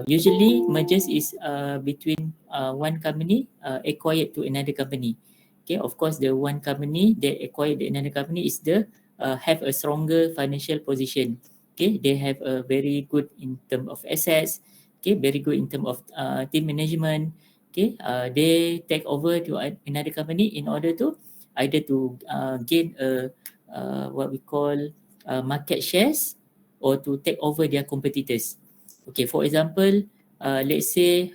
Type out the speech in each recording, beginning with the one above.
Usually mergers is between one company acquired to another company. Okay, of course the one company that acquired another company is the have a stronger financial position. Okay, they have a very good in term of assets. Okay, very good in term of team management. Okay, they take over to another company in order to either to gain a what we call market shares or to take over their competitors. Okay, for example, let's say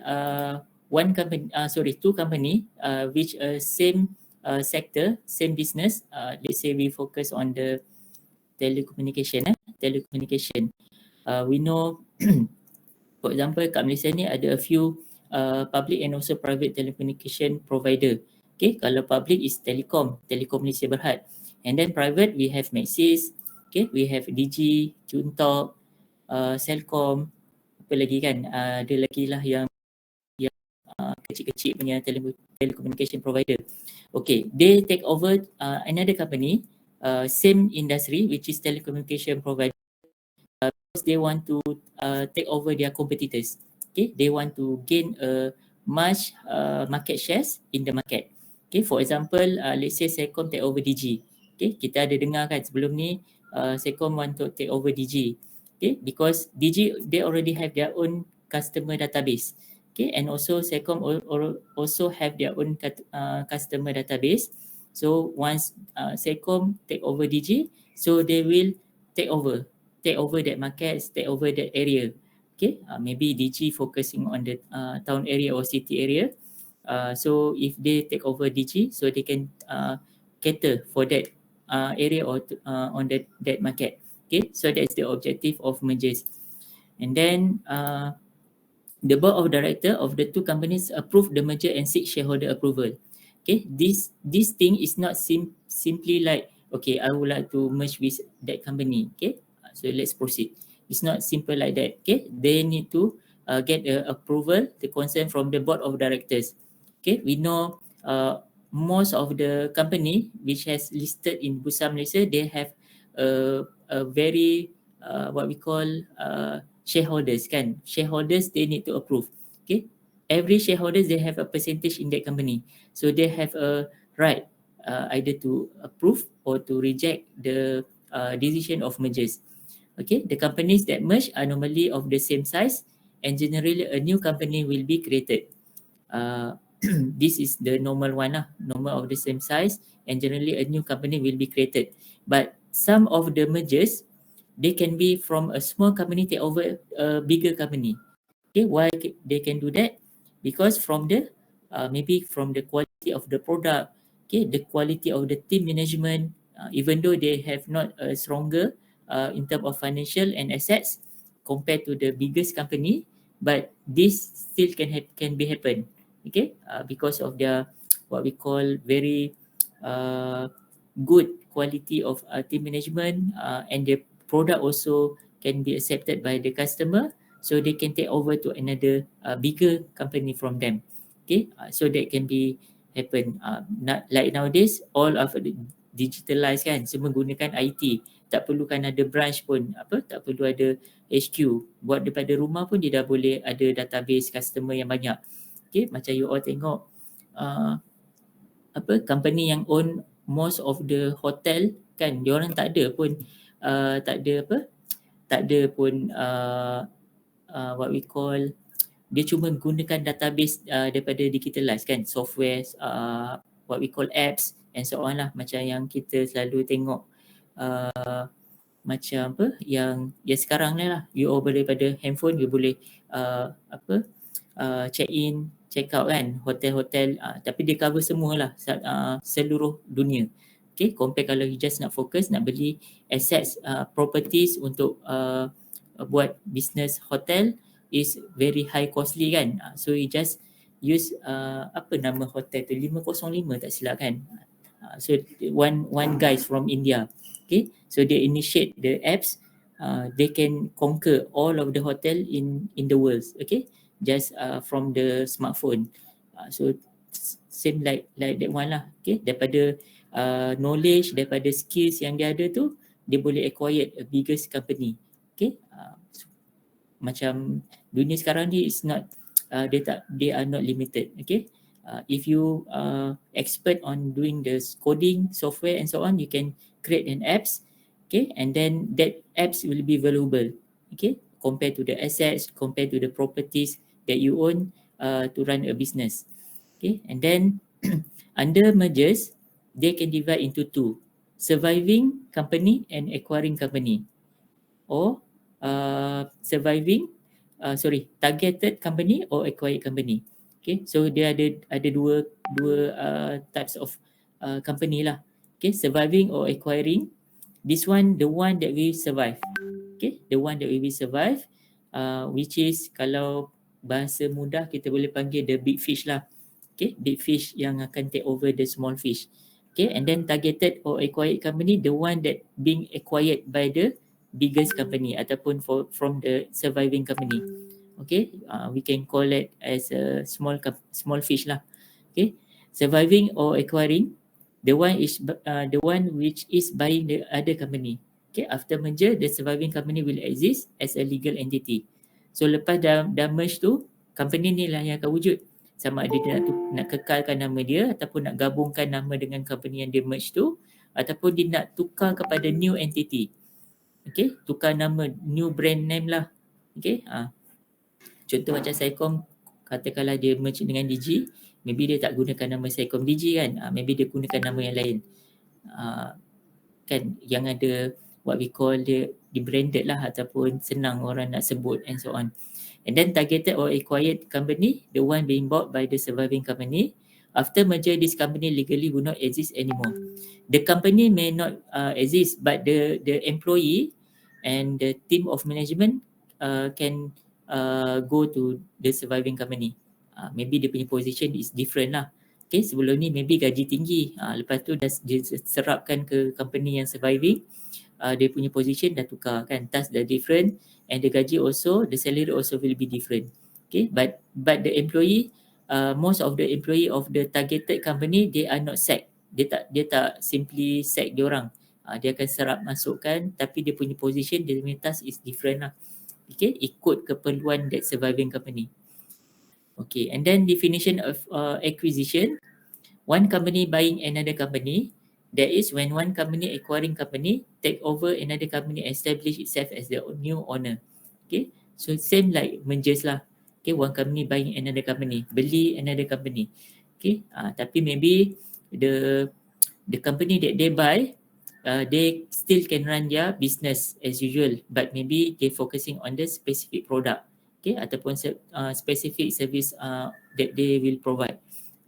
one company, two company, which same sector, same business. Let's say we focus on the telecommunication. Telecommunication. We know, for example, kat Malaysia ni ada a few public and also private telecommunication provider. Okay, kalau public is Telekom, Telekom Malaysia Berhad. And then private we have Maxis, okay, we have Digi, Juntalk, Celcom, apa lagi kan, ada lagi lah yang kecil-kecil punya telecommunication provider. Okay, they take over another company, same industry which is telecommunication provider, because they want to take over their competitors. Okay, they want to gain a much market shares in the market. Okay, for example, let's say Celcom take over Digi. Okay, kita ada dengar kan sebelum ni Celcom want to take over Digi. Okay, because Digi they already have their own customer database. Okay, and also Celcom also have their own customer database. So once Celcom take over Digi, so they will take over that market, take over that area. Okay, maybe Digi focusing on the town area or city area. So if they take over Digi, so they can cater for that area or on that market. Okay, so that's the objective of mergers. And then the board of director of the two companies approve the merger and seek shareholder approval. Okay, this thing is not simply like, okay, I would like to merge with that company. Okay, so let's proceed. It's not simple like that. Okay, they need to get approval, the consent from the board of directors. Okay, we know most of the company which has listed in Bursa Malaysia, they have a very what we call shareholders kan. Shareholders they need to approve. Okay, every shareholders they have a percentage in that company, so they have a right either to approve or to reject the decision of mergers. Okay, the companies that merge are normally of the same size and generally a new company will be created. This is the normal one lah, normal of the same size and generally a new company will be created. But some of the mergers, they can be from a small company take over a bigger company. Okay, why they can do that? Because from the maybe from the quality of the product, okay, the quality of the team management, even though they have not a stronger in terms of financial and assets compared to the biggest company, but this still can be happen. Okay, because of their what we call very good quality of team management and the product also can be accepted by the customer, so they can take over to another bigger company from them. Okay, so that can be happen. Not like nowadays all of the digitalized kan, semua gunakan IT, tak perlukan ada branch pun, tak perlu ada HQ, buat daripada rumah pun dia dah boleh ada database customer yang banyak. Okay, macam you all tengok company yang own most of the hotel kan, dia orang tak ada pun what we call, dia cuma gunakan database daripada digitalized kan, software what we call apps and so on lah, macam yang kita selalu tengok macam yang sekarang ni lah, you all boleh daripada handphone you boleh check in, check out kan, hotel-hotel, tapi dia cover semualah seluruh dunia. Okay, compare kalau you just nak fokus nak beli assets properties untuk buat business hotel is very high costly kan, so you just use apa nama hotel tu, 505 tak silap kan, so one guys from India. Okay, so they initiate the apps, they can conquer all of the hotel in the world. Okay, just from the smartphone. So same like that one lah. Okay, daripada knowledge, daripada skills yang dia ada tu, dia boleh acquire a biggest company. Okay, macam dunia sekarang ni is not they are not limited. Okay, if you expert on doing the coding software and so on, you can create an apps. Okay, and then that apps will be valuable. Okay, compared to the assets, compared to the properties that you own to run a business. Okay, and then under mergers, they can divide into two: surviving company and acquiring company, or targeted company or acquired company. Okay, so dia ada dua types of company lah. Okay, surviving or acquiring. This one, the one that we survive. Okay, the one that we will survive, which is kalau bahasa mudah kita boleh panggil the big fish lah. Okay, big fish yang akan take over the small fish. Okay, and then targeted or acquired company, the one that being acquired by the biggest company ataupun from the surviving company. Okay, we can call it as a small fish lah. Okay, surviving or acquiring, the one which is buying the other company. Okay, after merger, the surviving company will exist as a legal entity. So lepas dah merge tu, company ni lah yang akan wujud. Sama ada dia nak kekalkan nama dia ataupun nak gabungkan nama dengan company yang dia merge tu, ataupun dia nak tukar kepada new entity. Okay, tukar nama, new brand name lah. Okay, contoh macam Saicom, katakanlah dia merge dengan Digi, maybe dia tak gunakan nama Saicom Digi kan, maybe dia gunakan nama yang lain. Kan, yang ada what we call dia branded lah ataupun senang orang nak sebut and so on. And then targeted or acquired company, the one being bought by the surviving company. After merger, this company legally will not exist anymore. The company may not exist, but the employee and the team of management can go to the surviving company. Maybe dia punya position is different lah. Okay, sebelum ni maybe gaji tinggi, lepas tu dah dia serapkan ke company yang surviving, dia punya position dah tukar kan, task dah different, and the gaji also, the salary also will be different. Okay, but the employee, most of the employee of the targeted company, they are not sacked. Dia tak simply sack dia orang. Dia akan serap masukkan, tapi dia punya position, dia punya task is different lah. Okay, ikut keperluan that surviving company. Okay, and then definition of acquisition. One company buying another company. That is when one company acquiring company take over another company, establish itself as the new owner. Okay, so same like mergers lah. Okay, one company buying another company, beli another company. Okay, tapi maybe the company that they buy, they still can run their business as usual, but maybe they focusing on the specific product. Okay, ataupun specific service that they will provide.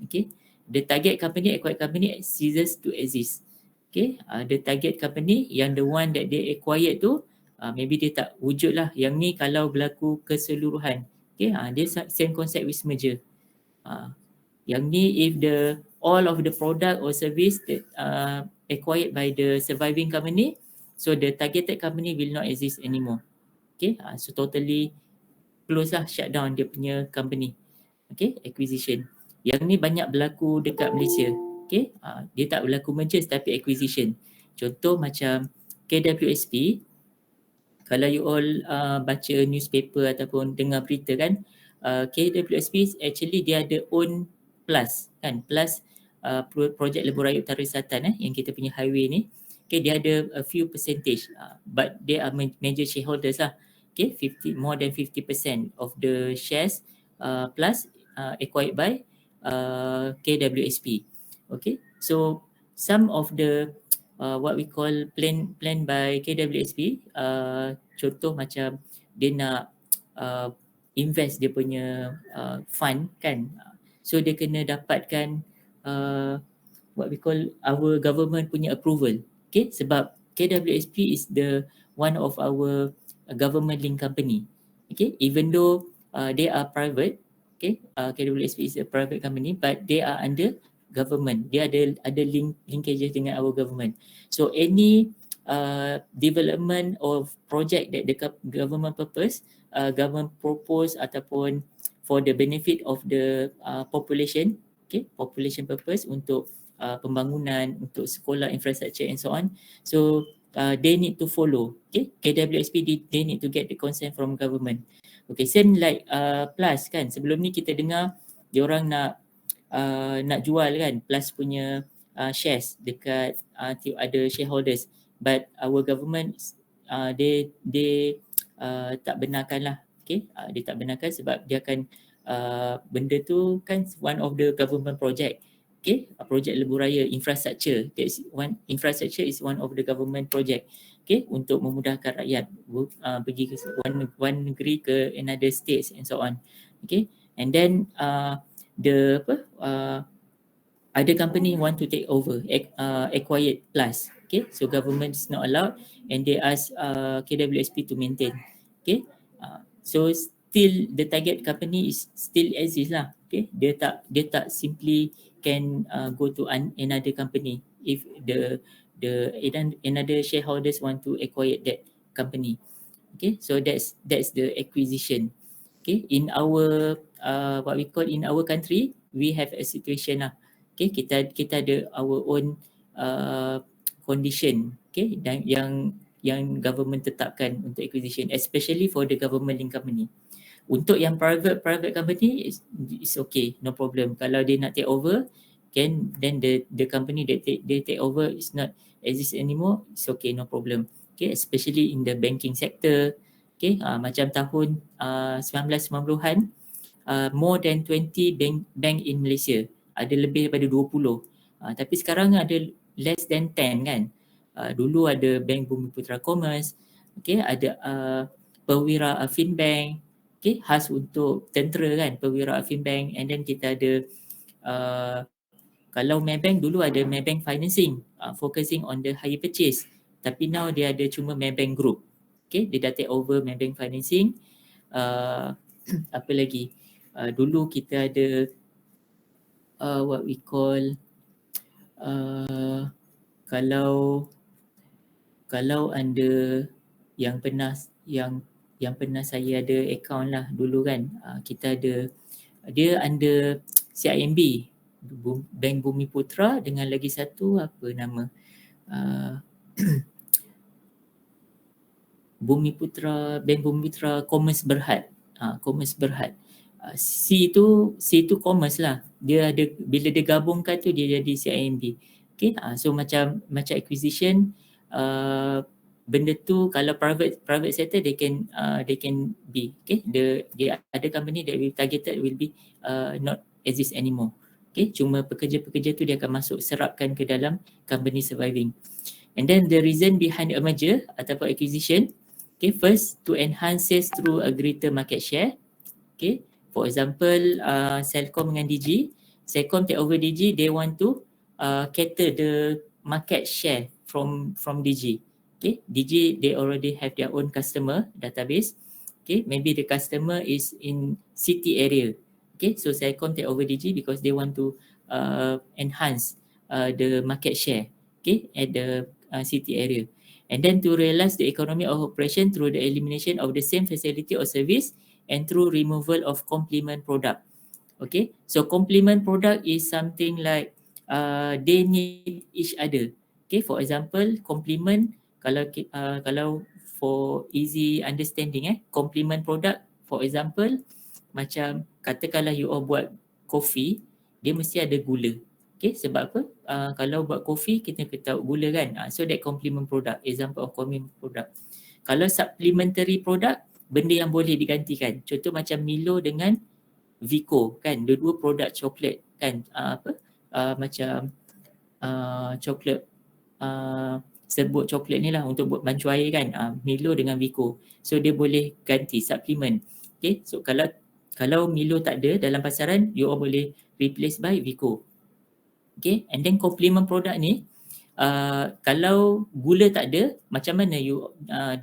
Okay, the target company, acquired company ceases to exist. Okay, the target company yang the one that they acquired tu, maybe dia tak wujud lah. Yang ni kalau berlaku keseluruhan. Okay, dia same concept with merger. Yang ni if all of the product or service that acquired by the surviving company, so the targeted company will not exist anymore. Okay, so totally close lah, shut down dia punya company. Okay, acquisition. Yang ni banyak berlaku dekat Malaysia. Okay, dia tak berlaku mergers tapi acquisition. Contoh macam KWSP, kalau you all baca newspaper ataupun dengar berita kan, KWSP actually dia ada own Plus kan, Plus projek Lebuh Raya Utara Selatan yang kita punya highway ni. Okay, dia ada a few percentage, but they are major shareholders lah. Okay, more than 50% of the shares Plus acquired by KWSP. Okay, so some of the what we call plan by KWSP, contoh macam dia nak invest dia punya fund kan, so dia kena dapatkan what we call our government punya approval. Okay, sebab KWSP is the one of our government linked company. Okay, even though they are private, okay, KWSP is a private company, but they are under government. Dia ada linkages dengan our government. So any development of project that the government propose ataupun for the benefit of the population, okay, population purpose untuk pembangunan, untuk sekolah, infrastructure and so on. So they need to follow. Okay, KWSP they need to get the consent from government. Okay, same like Plus kan. Sebelum ni kita dengar diorang nak jual kan Plus punya shares dekat ada shareholders, but our government they tak benarkan lah. Okay, dia tak benarkan sebab dia akan benda tu kan one of the government project. Okay, projek lebuh raya infrastructure, infrastructure is one of the government project. Okay, untuk memudahkan rakyat pergi ke one negeri ke another states and so on. Okay, and then other company want to take over, acquired Plus. Okay, so government is not allowed and they ask KWSP to maintain. Okay, so still the target company is still exist lah. Okay, dia tak simply can go to another company if the another shareholders want to acquire that company. Okay, so that's the acquisition. Okay, in our what we call in our country, we have a situation lah. Okay, kita ada our own condition. Okay, dan yang government tetapkan untuk acquisition, especially for the government linked company. Untuk yang private company is okay, no problem. Kalau dia nak take over, then the company that they take over is not exist anymore, it's okay, no problem. Okay, especially in the banking sector. Okay, macam tahun 1990-an, more than 20 bank in Malaysia. Ada lebih daripada 20. Tapi sekarang ada less than 10 kan. Dulu ada Bank Bumiputra Commerce, okay, ada Perwira Finbank, okay, khas untuk tentera kan, Perwira Finbank, and then kita ada kalau Maybank dulu ada Maybank Financing, focusing on the higher purchase, tapi now dia ada cuma Maybank Group. Okay, dia dah take over Maybank Financing. Apa lagi? Dulu kita ada what we call kalau anda yang pernah saya ada account lah dulu kan, kita ada dia under CIMB, Bank Bumiputra, dengan lagi satu apa nama Bank Bumiputra Commerce Berhad. Commerce Berhad. C tu commerce lah. Dia ada, bila dia gabungkan tu dia jadi CIMB. Okay, so macam acquisition, benda tu kalau private sector they can be, okay, dia ada company that will targeted will be not exist anymore. Okay, cuma pekerja-pekerja tu dia akan masuk serapkan ke dalam company surviving. And then the reason behind a merger ataupun acquisition, okay, first to enhance sales through a greater market share. Okay, for example, Celcom dengan Digi, Celcom take over Digi, they want to cater the market share from Digi. Okay, Digi they already have their own customer database. Okay, maybe the customer is in city area. Okay, so Celcom take over Digi because they want to enhance the market share, okay, at the city area. And then to realize the economy of operation through the elimination of the same facility or service and through removal of complement product. Okay, so complement product is something like they need each other. Okay, for example, complement, kalau for easy understanding, complement product, for example, macam katakanlah you all buat kopi, dia mesti ada gula. Okay, sebab apa? Kalau buat kopi kita tahu gula kan. So that complement product, example of complement product. Kalau supplementary product, benda yang boleh digantikan. Contoh macam Milo dengan Vico kan, dua-dua produk coklat kan, macam coklat serbuk coklat ni lah untuk buat bancu air kan, Milo dengan Vico. So dia boleh ganti supplement. Okay, so kalau Milo tak ada dalam pasaran, you all boleh replace by Vico. Okay, and then complement product ni, kalau gula tak ada, macam mana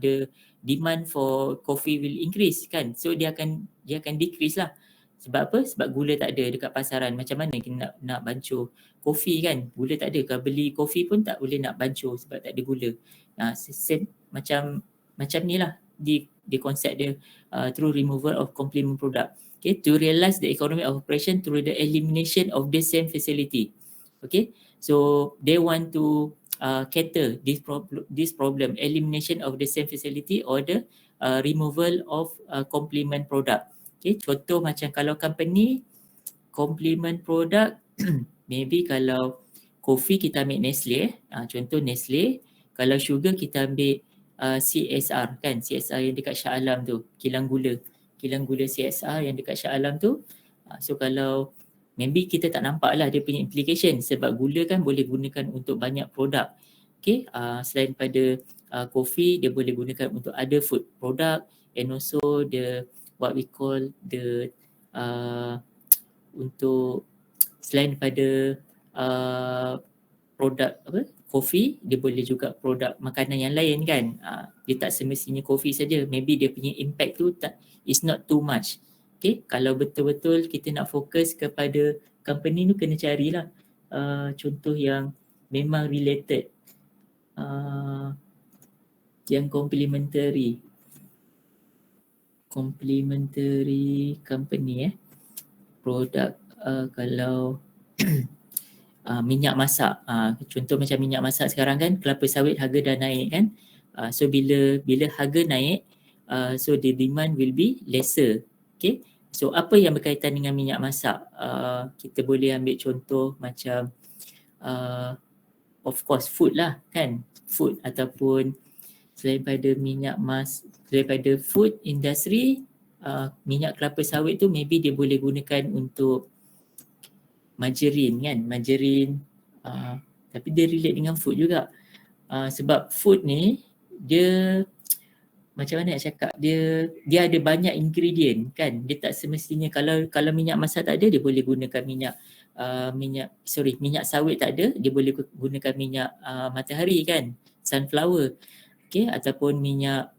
the demand for coffee will increase kan, so dia akan decrease lah. Sebab apa? Sebab gula tak ada dekat pasaran. Macam mana kita nak bancuh kopi kan, gula tak ada. Kalau beli kopi pun tak boleh nak bancuh sebab tak ada gula. Macam ni lah di konsep dia, through removal of complement product. Okay, to realize the economy of operation through the elimination of the same facility. Okay, so they want to cater this problem, elimination of the same facility or the removal of complement product. Okay, contoh macam kalau company complement product maybe kalau kopi kita ambil Nestle contoh Nestle, kalau sugar kita ambil CSR kan, CSR yang dekat Shah Alam tu, kilang gula CSR yang dekat Shah Alam tu. So kalau maybe kita tak nampak lah dia punya implication sebab gula kan boleh gunakan untuk banyak produk. Okay, selain pada kopi dia boleh gunakan untuk other food product and also the what we call the untuk selain pada produk apa kopi, dia boleh juga produk makanan yang lain kan. Dia tak semestinya kopi saja, maybe dia punya impact tu tak is not too much. Okay, kalau betul-betul kita nak fokus kepada company tu kena carilah contoh yang memang related, yang complementary company produk. Kalau minyak masak, contoh macam minyak masak sekarang kan kelapa sawit harga dah naik kan. So bila harga naik, so the demand will be lesser. Okay, so apa yang berkaitan dengan minyak masak? Kita boleh ambil contoh macam of course food lah kan, food ataupun selain pada daripada food industry, minyak kelapa sawit tu maybe dia boleh gunakan untuk margarine kan, margarine, tapi dia relate dengan food juga. Sebab food ni dia macam mana nak cakap, dia ada banyak ingredient kan. Dia tak semestinya kalau minyak masak tak ada, dia boleh gunakan minyak sawit tak ada, dia boleh gunakan minyak matahari kan, sunflower. Okay, ataupun minyak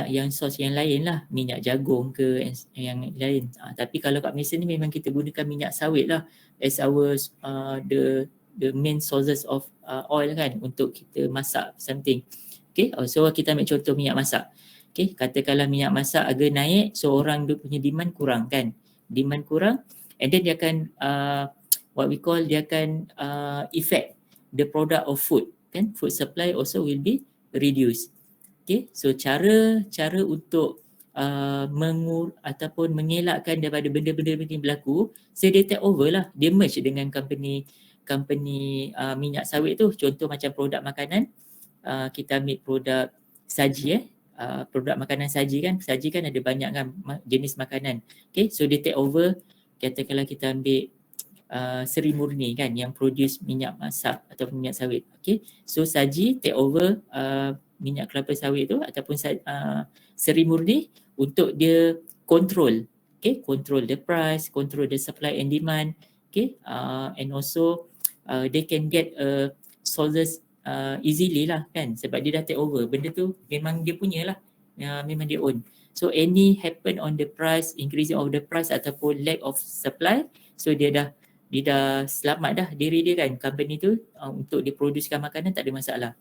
yang sos yang lain lah, minyak jagung ke yang lain. Tapi kalau kat Malaysia ni memang kita gunakan minyak sawit lah as our the main sources of oil kan untuk kita masak something. Okay, so kita ambil contoh minyak masak. Okay, katakanlah minyak masak harga naik, so orang dia punya demand kurang kan, demand kurang, and then dia akan what we call, dia akan affect the product of food kan, food supply also will be reduced. Okay, so cara untuk ataupun mengelakkan daripada benda-benda ni berlaku, so dia take over lah, dia merge dengan company minyak sawit tu. Contoh macam produk makanan, kita ambil produk saji produk makanan saji kan ada banyak kan jenis makanan. Okay, so dia take over, katakanlah kita ambil Seri Murni kan yang produce minyak masak ataupun minyak sawit. Okay, so saji take over minyak kelapa sawit tu ataupun Seri Murni untuk dia control, okay, control the price, control the supply and demand. Okay, and also they can get sources easily lah kan, sebab dia dah take over benda tu, memang dia punya lah, memang dia own. So any happen on the price, increasing of the price ataupun lack of supply, so dia dah selamat dah diri dia kan, company tu untuk diproducekan makanan tak ada masalah.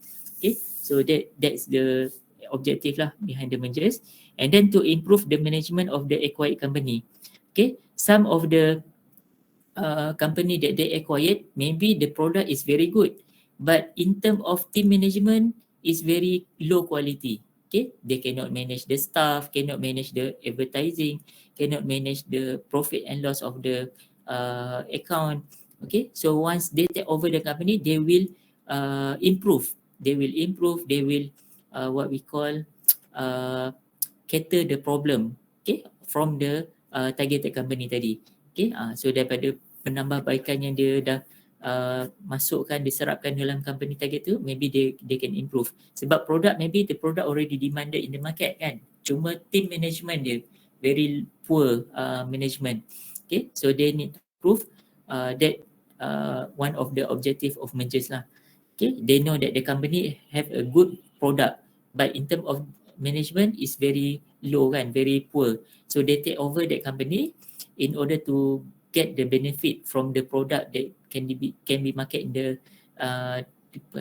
Okay, so that's the objective lah behind the mergers. And then to improve the management of the acquired company. Okay, some of the company that they acquired, maybe the product is very good, but in terms of team management is very low quality. Okay, they cannot manage the staff, cannot manage the advertising, cannot manage the profit and loss of the account. Okay, so once they take over the company, they will improve. They will what we call cater the problem, okay, from the targeted company tadi. Okay, so daripada penambahbaikan yang dia dah masukkan, diserapkan dalam company target tu, maybe they can improve. Sebab product, maybe the product already demanded in the market kan, cuma team management dia very poor management. Okay, so they need to prove that one of the objective of mergers lah. Okay, they know that the company have a good product, but in terms of management is very low kan, very poor. So they take over that company in order to get the benefit from the product that can be market in the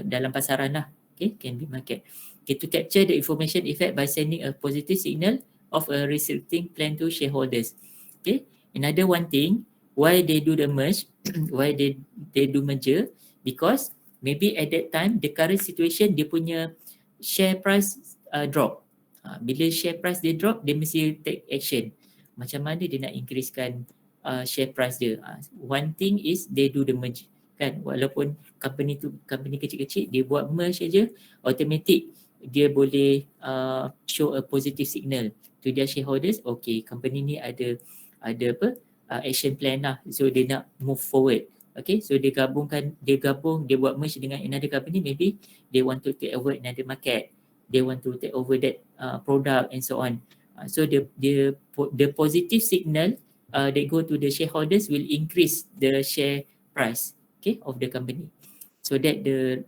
dalam pasaran lah. Okay, can be market. Okay, to capture the information effect by sending a positive signal of a restricting plan to shareholders. Okay, another one thing why they do the merge, why they do merger, because maybe at that time the current situation dia punya share price drop. Bila share price dia drop, dia mesti take action. Macam mana dia nak increasekan share price dia. One thing is they do the merge. Kan, walaupun company kecil-kecil, dia buat merge saja, automatic dia boleh show a positive signal to their shareholders. Okay, company ni ada action plan lah, so dia nak move forward. Okay, so dia buat merge dengan another company, maybe they want to take over another market, they want to take over that product and so on. So the positive signal they go to the shareholders will increase the share price, okay, of the company. So that the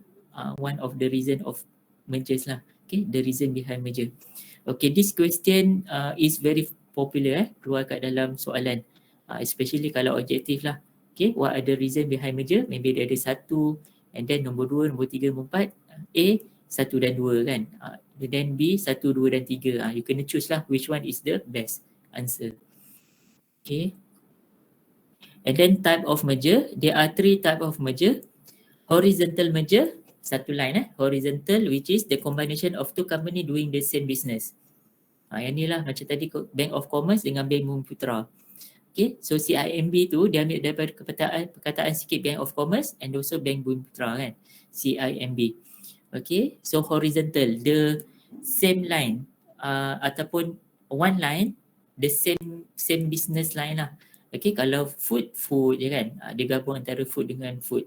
one of the reason of mergers lah. Okay, the reason behind merger. Okay, this question is very popular keluar kat dalam soalan, especially kalau objektif lah. Okay, what are the reason behind merger? Maybe dia ada satu, and then nombor 2, nombor 3, nombor 4. A, 1 dan 2 kan. Then B, 1, 2 dan 3. You kena choose lah which one is the best answer. Okay. And then type of merger, there are 3 type of merger. Horizontal merger, satu line horizontal, which is the combination of 2 company doing the same business. Yang ni lah macam tadi Bank of Commerce dengan Bank Bumi Putra. Okay, so CIMB tu dia ambil daripada perkataan sikit Bank of Commerce and also Bank Bumi Putra kan, CIMB. Okay, so horizontal, the same line ataupun one line, the same business line lah. Okay, kalau food je kan, dia gabung antara food dengan food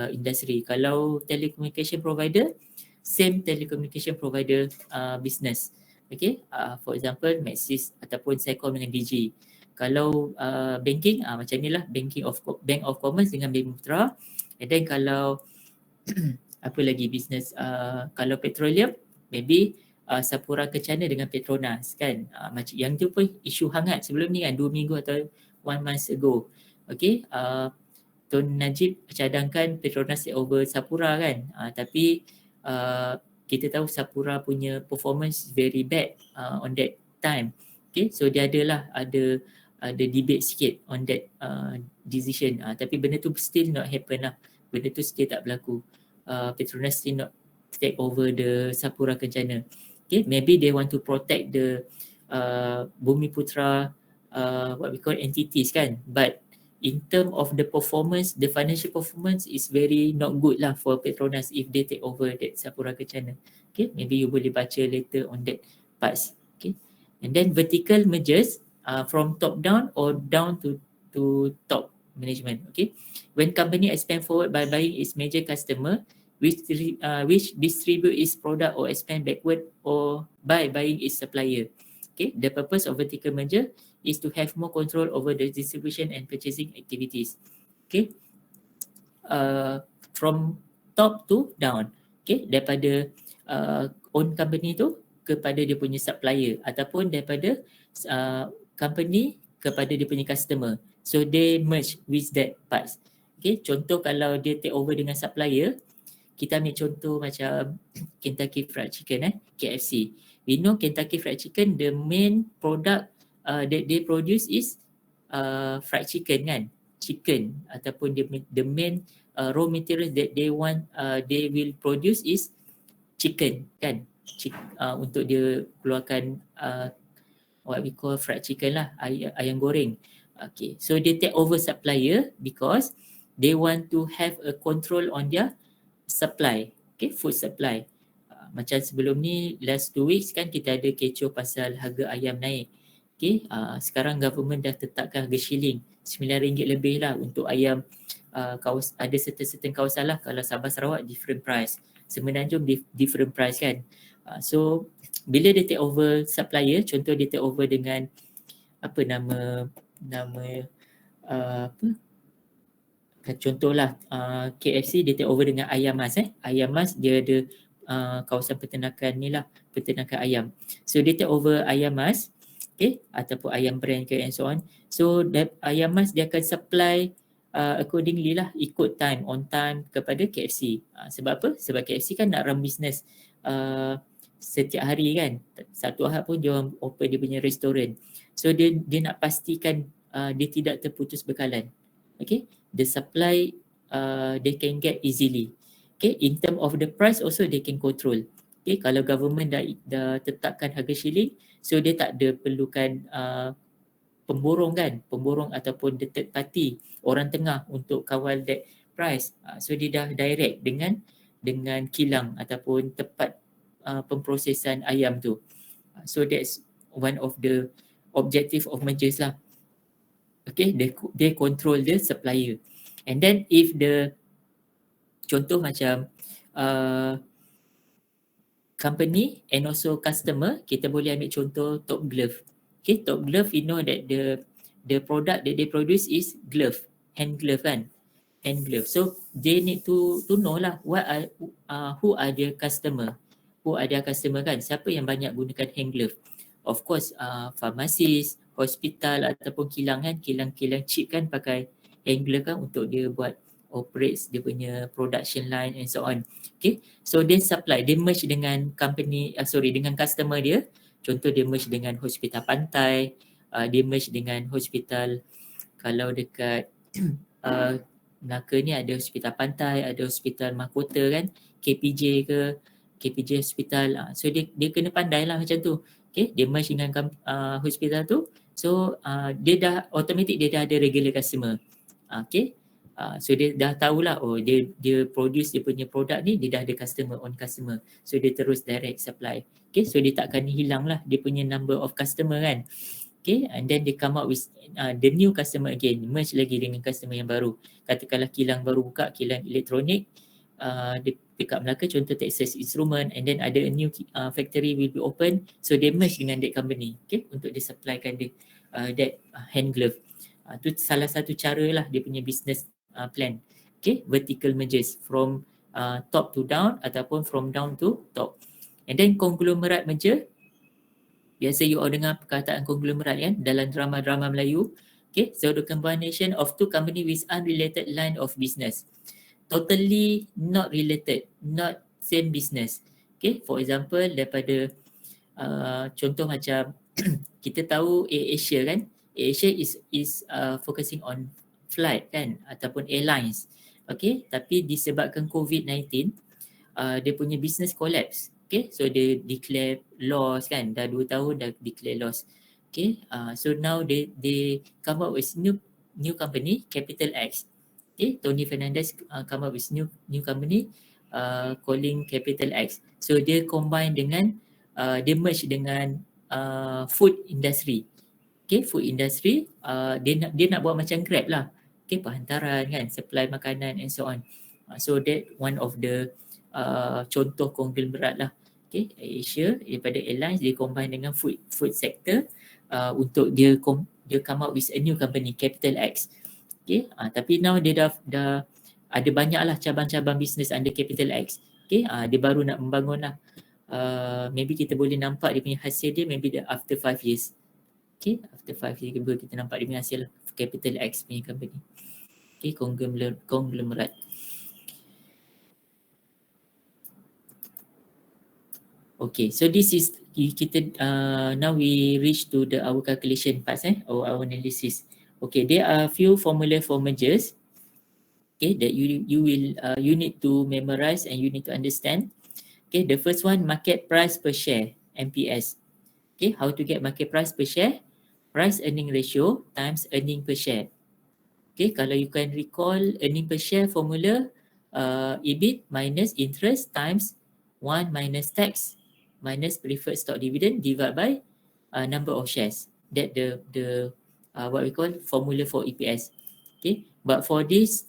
industry. Kalau telecommunication provider, same telecommunication provider business. Okay, for example Maxis ataupun Celcom dengan Digi. Kalau banking macam ni lah, Bank of Commerce dengan Bank Putra. And then kalau apa lagi business, kalau petroleum maybe Sapura Kencana dengan Petronas kan. Macam yang tu pun isu hangat sebelum ni kan, 2 minggu atau 1 month ago. Okay, Tun Najib cadangkan Petronas take over Sapura kan, tapi kita tahu Sapura punya performance very bad on that time. Okay, so dia ada debate sikit on that decision, tapi benda tu still not happen lah, benda tu still tak berlaku. Petronas still not take over the Sapura Kencana. Okay, maybe they want to protect the Bumi Putra what we call entities kan, but in term of the performance, the financial performance is very not good lah for Petronas if they take over that Sapura Kencana. Okay, maybe you boleh baca later on that parts. Okay, and then vertical mergers from top down or down to top management. Okay, when company expand forward by buying its major customer, which distribute its product or expand backward or by buying its supplier. Okay, the purpose of vertical merger is to have more control over the distribution and purchasing activities. Okay, from top to down. Okay, daripada own company tu kepada dia punya supplier, ataupun daripada company kepada dia punya customer. So they merge with that parts. Okay, contoh kalau dia take over dengan supplier, kita ambil contoh macam Kentucky Fried Chicken, KFC. We know Kentucky Fried Chicken, the main product that they produce is fried chicken kan, chicken, ataupun the main raw materials that they want, they will produce is chicken kan, untuk dia keluarkan what we call fried chicken lah, ayam goreng. Okay, so they take over supplier because they want to have a control on their supply, okay, food supply. Macam sebelum ni last 2 weeks kan kita ada kecoh pasal harga ayam naik. Okay, sekarang government dah tetapkan harga shilling RM9 lebih lah untuk ayam. Ada certain kawasan lah, kalau Sabah Sarawak different price, Semenanjung different price kan. So bila dia take over supplier, contoh dia take over dengan apa nama contohlah KFC dia take over dengan Ayam Mas. Ayam Mas dia ada kawasan peternakan ni lah, peternakan ayam. So dia take over Ayam Mas, okay, ataupun ayam brand ke and so on. So Ayam Mas dia akan supply accordingly lah, ikut time, on time kepada KFC. Sebab apa? Sebab KFC kan nak run business setiap hari kan. Satu Ahad pun dia orang open dia punya restoran. So dia nak pastikan dia tidak terputus bekalan. Okay, the supply they can get easily. Okay, in term of the price also they can control. Okay, kalau government dah tetapkan harga shilling, so dia tak ada perlukan pemborong ataupun the third party, orang tengah untuk kawal that price. So dia dah direct dengan kilang ataupun tempat pemprosesan ayam tu. So that's one of the objective of mergers lah. Okay, they control the supplier. And then if the contoh macam company and also customer, kita boleh ambil contoh Top Glove. Okay, Top Glove, you know that the product that they produce is glove, hand glove kan, hand glove. So they need to know lah who are their customer, kan, siapa yang banyak gunakan hand glove. Of course, pharmacist, hospital ataupun kilang kan, kilang chip kan pakai hand glove kan untuk dia buat operates dia punya production line and so on. Okay, so they supply, they merge dengan dengan customer dia. Contoh dia merge dengan hospital pantai, dia merge dengan hospital, kalau dekat Melaka ni ada hospital pantai, ada hospital mahkota kan, KPJ hospital. So dia kena pandai lah macam tu. Okay, dia merge dengan hospital tu. So dia dah automatic, dia dah ada regular customer. Okay, so dia dah tahulah, dia produce dia punya produk ni, dia dah ada own customer. So dia terus direct supply. Okay, so dia takkan hilang lah dia punya number of customer kan. Okay, and then they come up with the new customer again, merge lagi dengan customer yang baru. Katakanlah kilang baru buka, kilang elektronik dekat Melaka, contoh Texas Instrument, and then ada a new factory will be open, so they merge dengan that company, okay, untuk dia supplykan that hand glove. Itu salah satu cara lah dia punya business plan. Okay, vertical mergers from top to down ataupun from down to top. And then conglomerate merger, biasa you all dengar perkataan konglomerat kan dalam drama-drama Melayu. Okay, so the combination of two company with unrelated line of business. Totally not related, not same business. Okay, for example daripada contoh macam kita tahu AirAsia kan. AirAsia is focusing on flight kan ataupun airlines. Okay, tapi disebabkan COVID-19 dia punya business collapse. Okay, so dia declare loss kan, dah 2 tahun dah declare loss. Okay, so now they come up with new company, Capital X. Okay, Tony Fernandez come up with new company calling Capital X. So dia combine dengan dia merge dengan food industry. Okay, food industry, dia nak buat macam Grab lah. Okay, perhantaran kan, supply makanan and so on. So that one of the contoh konglomerat lah. Okay, Asia daripada airlines dia combine dengan food sector untuk dia come up with a new company, Capital X. Okay, tapi now dia dah ada banyak lah cabang-cabang bisnes under Capital X. Okay, dia baru nak membangun lah. Maybe kita boleh nampak dia punya hasil dia maybe after 5 years. Okay, after 5 years kita nampak dia punya hasil lah, Capital X punya company. Okay, konglomerat. Okay, so this is kita now we reach to our calculation parts or our analysis. Okay, there are few formula for mergers. Okay, that you need to memorize and you need to understand. Okay, the first one, market price per share, MPS. Okay, how to get market price per share? Price earning ratio times earning per share. Okay, kalau you can recall earning per share formula, EBIT minus interest times 1 minus tax minus preferred stock dividend divided by number of shares. That the what we call formula for EPS. Okay, but for this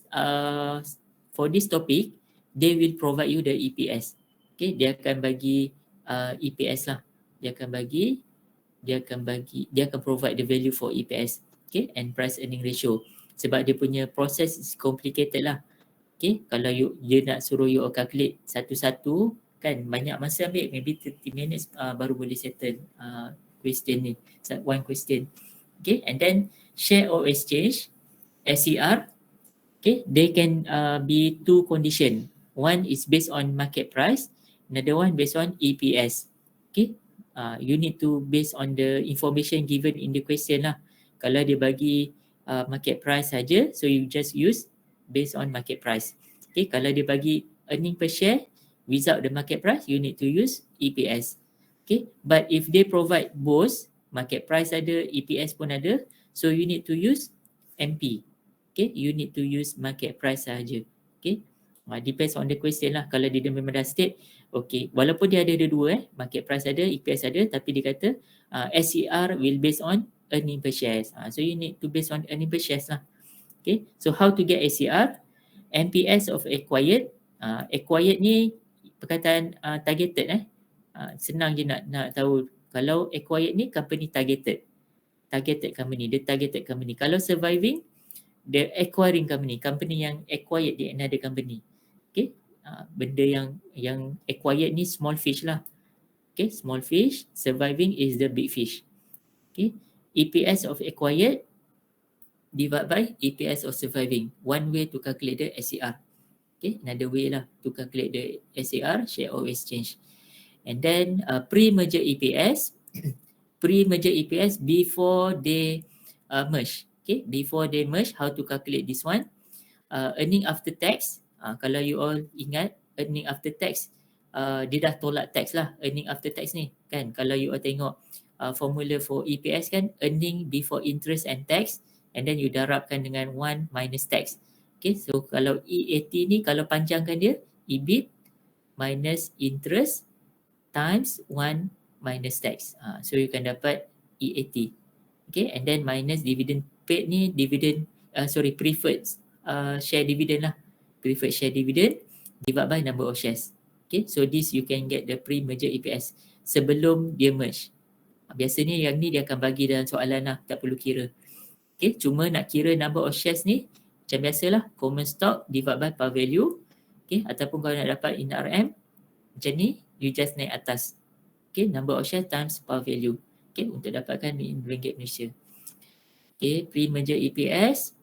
topic, they will provide you the EPS. Okay, dia akan bagi EPS lah. Dia akan provide the value for EPS. Okay, and price earning ratio. Sebab dia punya proses is complicated lah. Okay, kalau dia nak suruh you calculate satu-satu kan, banyak masa ambil, maybe 30 minutes baru boleh settle question ni, one question. Okay, and then share or exchange, SCR. Okay, they can be two condition. One is based on market price, another one based on EPS. Okay, you need to based on the information given in the question lah. Kalau dia bagi market price saja, so you just use based on market price. Okay, kalau dia bagi earning per share, without the market price, you need to use EPS. Okay, but if they provide both, market price ada, EPS pun ada, so you need to use MP. Okay, you need to use market price sahaja. Okay, depends on the question lah. Kalau dia memang dah state, okay, walaupun dia ada dua, market price ada, EPS ada, tapi dia kata SCR will based on earning per shares. So you need to based on earning per shares lah. Okay, so how to get SCR? MPS of acquired. Acquired ni perkataan targeted senang je nak tahu. Kalau acquired ni company targeted company, the targeted company. Kalau surviving, the acquiring company yang acquired di another company. Okay, benda yang acquired ni small fish lah. Okay, small fish, surviving is the big fish. Okay, EPS of acquired divide by EPS of surviving. One way to calculate the SCR. Okay, another way lah to calculate the SCR, share of exchange. And then pre-merger EPS, pre-merger EPS before they merge. Okay, before they merge, how to calculate this one? Earning after tax, kalau you all ingat, earning after tax, dia dah tolak tax lah, earning after tax ni kan. Kalau you all tengok formula for EPS kan, earning before interest and tax, and then you darabkan dengan 1 minus tax. Okay, so kalau EAT ni, kalau panjangkan dia, EBIT minus interest times 1 minus tax. So you can dapat EAT. Okay, and then minus dividend paid ni, dividend, preferred share dividend lah. Preferred share dividend divide by number of shares. Okay, so this you can get the pre-merger EPS sebelum dia merge. Biasanya yang ni dia akan bagi dalam soalan lah, tak perlu kira. Okay, cuma nak kira number of shares ni, macam biasalah, common stock divide by par value. Okay, ataupun kalau nak dapat in RM, macam ni, you just naik atas. Okay, number of shares times par value. Okay, untuk dapatkan in ringgit Malaysia. Okay, pre-merger EPS.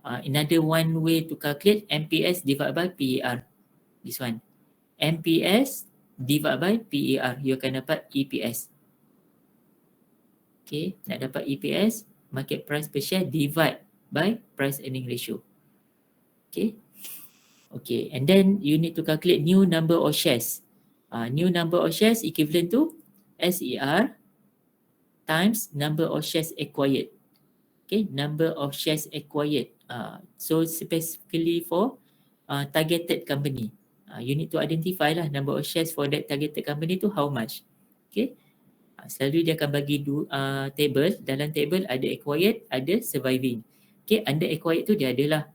Another one way to calculate MPS divide by PER. This one. MPS divide by PER. You akan dapat EPS. Okay, nak dapat EPS, market price per share divide by price earning ratio. Okay. Okay, and then you need to calculate new number of shares. New number of shares equivalent to SER times number of shares acquired. Okay, number of shares acquired. So specifically for targeted company. You need to identify lah number of shares for that targeted company tu how much. Okay. Selalu dia akan bagi table. Dalam table ada acquired, ada surviving. Okay, under acquired tu dia adalah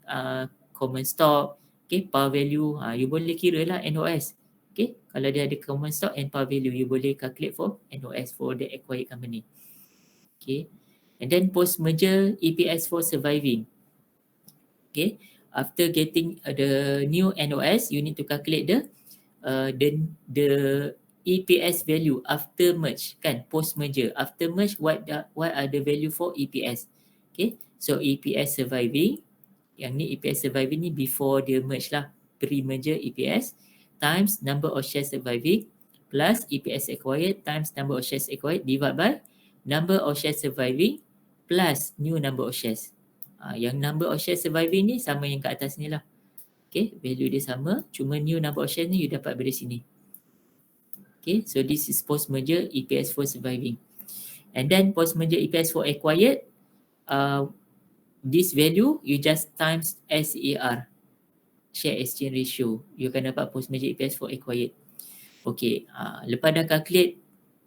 common stock, okay, par value. You boleh kira lah NOS. Okay, kalau dia ada common stock and par value, you boleh calculate for NOS for the acquired company. Okay, and then post merger EPS for surviving. Okay, after getting the new NOS, you need to calculate the EPS value after merge kan, post merger. After merge, what are the value for EPS? Okay, so EPS surviving, yang ni EPS surviving ni before the merge lah, pre-merger EPS times number of shares surviving plus EPS acquired times number of shares acquired divide by number of shares surviving plus new number of shares. Yang number of shares surviving ni sama yang kat atas ni lah. Okay, value dia sama, cuma new number of shares ni you dapat dari sini. Okay, so this is post-merger EPS for surviving. And then post-merger EPS for acquired, this value you just times SER, share exchange ratio. You akan dapat post-merger EPS for acquired. Okay, lepas dah calculate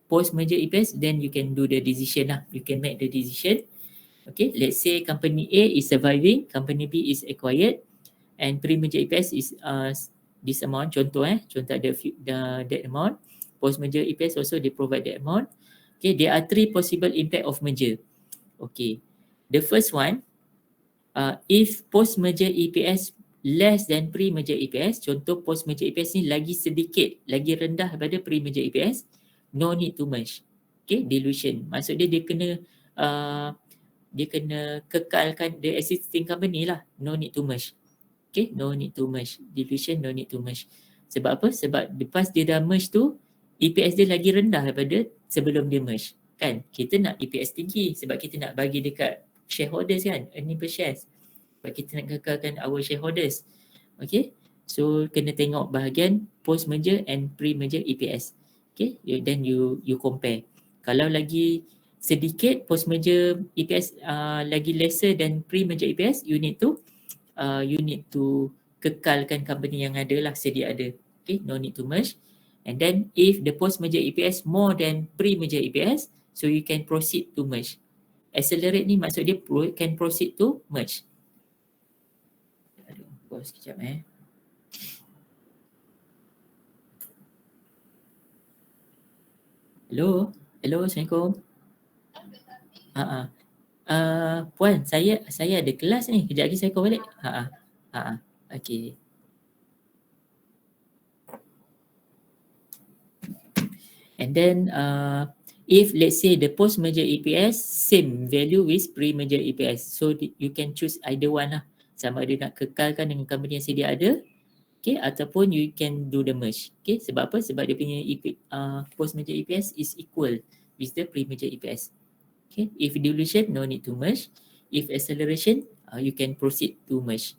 post-merger EPS, then you can do the decision lah. You can make the decision. Okay, let's say company A is surviving, company B is acquired, and pre-merger EPS is this amount. Contoh contoh ada that amount. Post-merger EPS also they provide that amount. Okay, there are 3 possible impact of merger. Okay, the first one, if post-merger EPS less than pre-merger EPS, contoh post-merger EPS ni lagi sedikit, lagi rendah daripada pre-merger EPS, no need to merge. Okay, dilution. Maksud dia kena kekalkan the existing company lah. No need to merge. Okay, no need to merge. Dilution, no need to merge. Sebab apa? Sebab lepas dia dah merge tu, EPS dia lagi rendah daripada sebelum dia merge. Kan? Kita nak EPS tinggi sebab kita nak bagi dekat shareholders kan, earning per shares. Sebab kita nak kekalkan our shareholders. Okay? So kena tengok bahagian post merger and pre merger EPS. Okay, then you compare. Kalau lagi sedikit post merger EPS lagi lesser than pre merger EPS, you need to kekalkan company yang ada lah, sedia ada. Okay, no need to merge. And then if the post merger EPS more than pre merger EPS, so you can proceed to merge. Accelerate ni maksud dia can proceed to merge. Aduh, pause sekejap Hello, Assalamualaikum. Puan, saya ada kelas ni. Kejap lagi saya call balik. Okay. And then if let's say the post merger EPS same value with pre merger EPS, so you can choose either one lah. Sama ada nak kekalkan dengan company yang sedia ada, okay, ataupun you can do the merge. Okay, sebab apa? Sebab dia punya post merger EPS is equal with the pre merger EPS. Okay, if dilution, no need to merge. If acceleration, you can proceed to merge.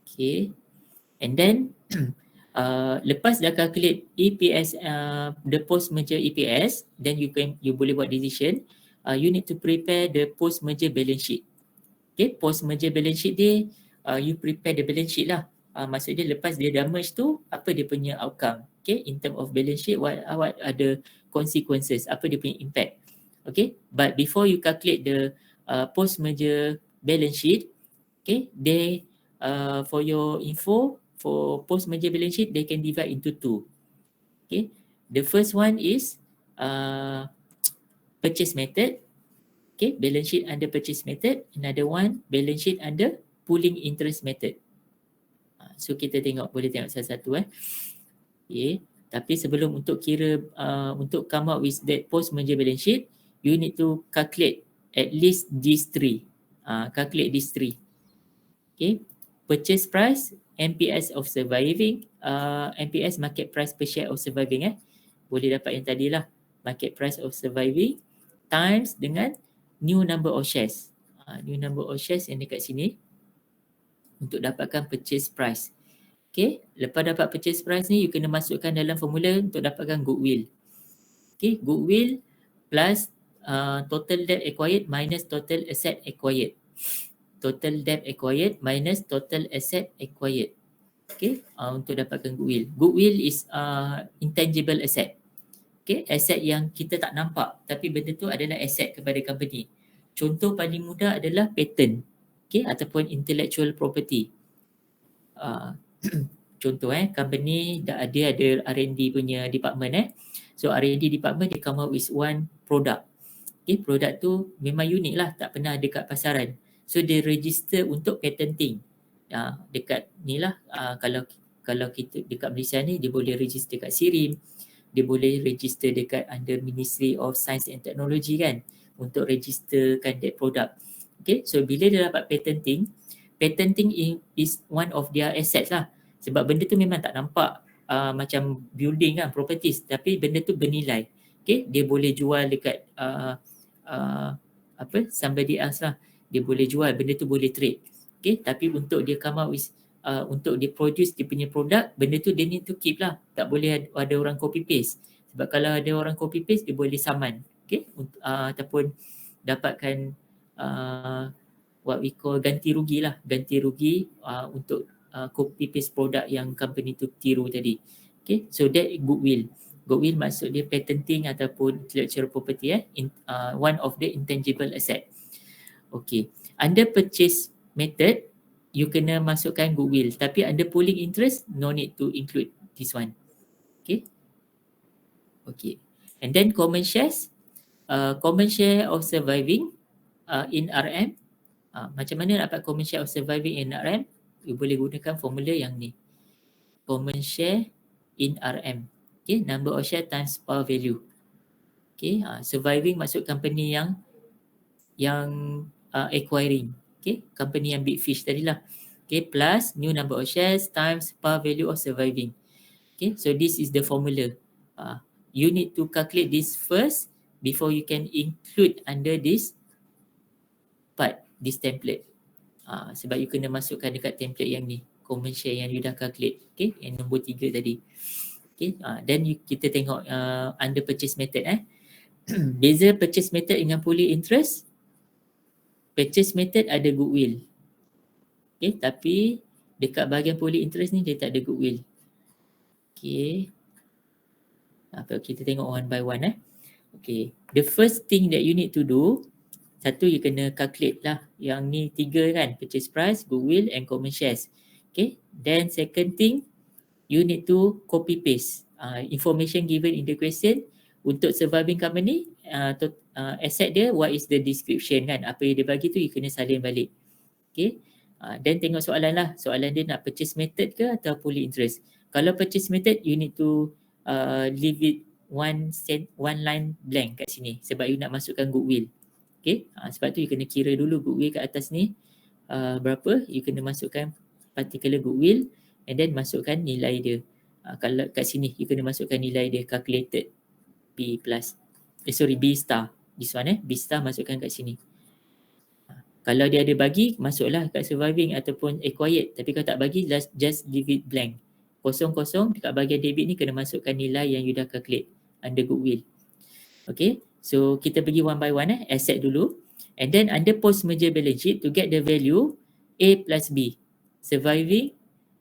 Okay, and then lepas dah calculate EPS, the post merger EPS, then you boleh buat decision. You need to prepare the post merger balance sheet. Okay, post merger balance sheet dia, you prepare the balance sheet lah. Maksudnya lepas dia dah merge tu, apa dia punya outcome? Okay, in term of balance sheet, what are the consequences? Apa dia punya impact? Okay, but before you calculate the post merger balance sheet, okay, they for your info, for post merger balance sheet, they can divide into two. Okay, the first one is purchase method. Okay, balance sheet under purchase method. Another one, balance sheet under pooling interest method. So kita boleh tengok satu-satu Okay, tapi sebelum untuk kira untuk come up with that post merger balance sheet, you need to calculate at least these three. Calculate these three. Okay, purchase price, MPS of surviving, MPS market price per share of surviving boleh dapat yang tadi lah, market price of surviving times dengan new number of shares. New number of shares yang dekat sini untuk dapatkan purchase price. Okay, lepas dapat purchase price ni, you kena masukkan dalam formula untuk dapatkan goodwill. Okay, goodwill plus total debt acquired minus total asset acquired. Total debt acquired minus total asset acquired. Okay, untuk dapatkan goodwill. Goodwill is intangible asset. Okay, asset yang kita tak nampak tapi benda tu adalah asset kepada company. Contoh paling mudah adalah patent, okay, ataupun intellectual property. Contoh company dia ada R&D punya department So R&D department dia come up with one product. Okay, produk tu memang unik lah, tak pernah ada kat pasaran. So dia register untuk patenting. Dekat ni lah, kalau kita dekat Malaysia ni, dia boleh register kat SIRIM, dia boleh register dekat under Ministry of Science and Technology kan, untuk registerkan that product. Okay, so bila dia dapat patenting is one of their assets lah. Sebab benda tu memang tak nampak macam building kan, properties, tapi benda tu bernilai. Okay, dia boleh jual dekat somebody else lah. Dia boleh jual, benda tu boleh trade. Okay, tapi untuk dia come out with untuk dia produce dia punya produk, benda tu dia need to keep lah. Tak boleh ada orang copy paste. Sebab kalau ada orang copy paste, dia boleh saman. Okay, ataupun dapatkan what we call ganti rugi lah. Ganti rugi untuk copy paste produk yang company tu tiru tadi. Okay, so that goodwill. Goodwill maksud dia patenting ataupun intellectual property one of the intangible asset. Okay, under purchase method, you kena masukkan goodwill. Tapi under pooling interest, no need to include this one. Okay. Okay. And then common shares. Common share of surviving in RM. Macam mana nak dapat common share of surviving in RM? You boleh gunakan formula yang ni. Common share in RM. Okay, number of share times par value. Okay, surviving maksud company yang acquiring. Okay, company yang big fish tadi lah. Okay, plus new number of shares times par value of surviving. Okay, so this is the formula. You need to calculate this first before you can include under this part, this template. Sebab you kena masukkan dekat template yang ni, common share yang you dah calculate. Okay, yang nombor 3 tadi. Okay, then kita tengok under purchase method beza purchase method dengan pulling interest. Purchase method ada goodwill. Okay, tapi dekat bahagian pulling interest ni dia tak ada goodwill. Okay, kita tengok one by one Okay, the first thing that you need to do, satu you kena calculate lah yang ni 3 kan, purchase price, goodwill and common shares. Okay, then second thing you need to copy paste information given in the question. Untuk surviving company, asset dia, what is the description kan, apa yang dia bagi tu you kena salin balik. Okay, then tengok soalan lah, soalan dia nak purchase method ke atau pulling interest. Kalau purchase method, you need to leave it one line blank kat sini sebab you nak masukkan goodwill. Okay, sebab tu you kena kira dulu goodwill kat atas ni berapa, you kena masukkan particular goodwill and then masukkan nilai dia. Kalau kat sini you kena masukkan nilai dia calculated B plus, B star, this one B star masukkan kat sini. Kalau dia ada bagi, masuklah kat surviving ataupun acquired. Tapi kalau tak bagi, just leave it blank. Kosong-kosong, dekat bahagian debit ni kena masukkan nilai yang you dah calculate under goodwill. Okay, so kita pergi one by one asset dulu. And then under post merger balance sheet, to get the value A plus B. Surviving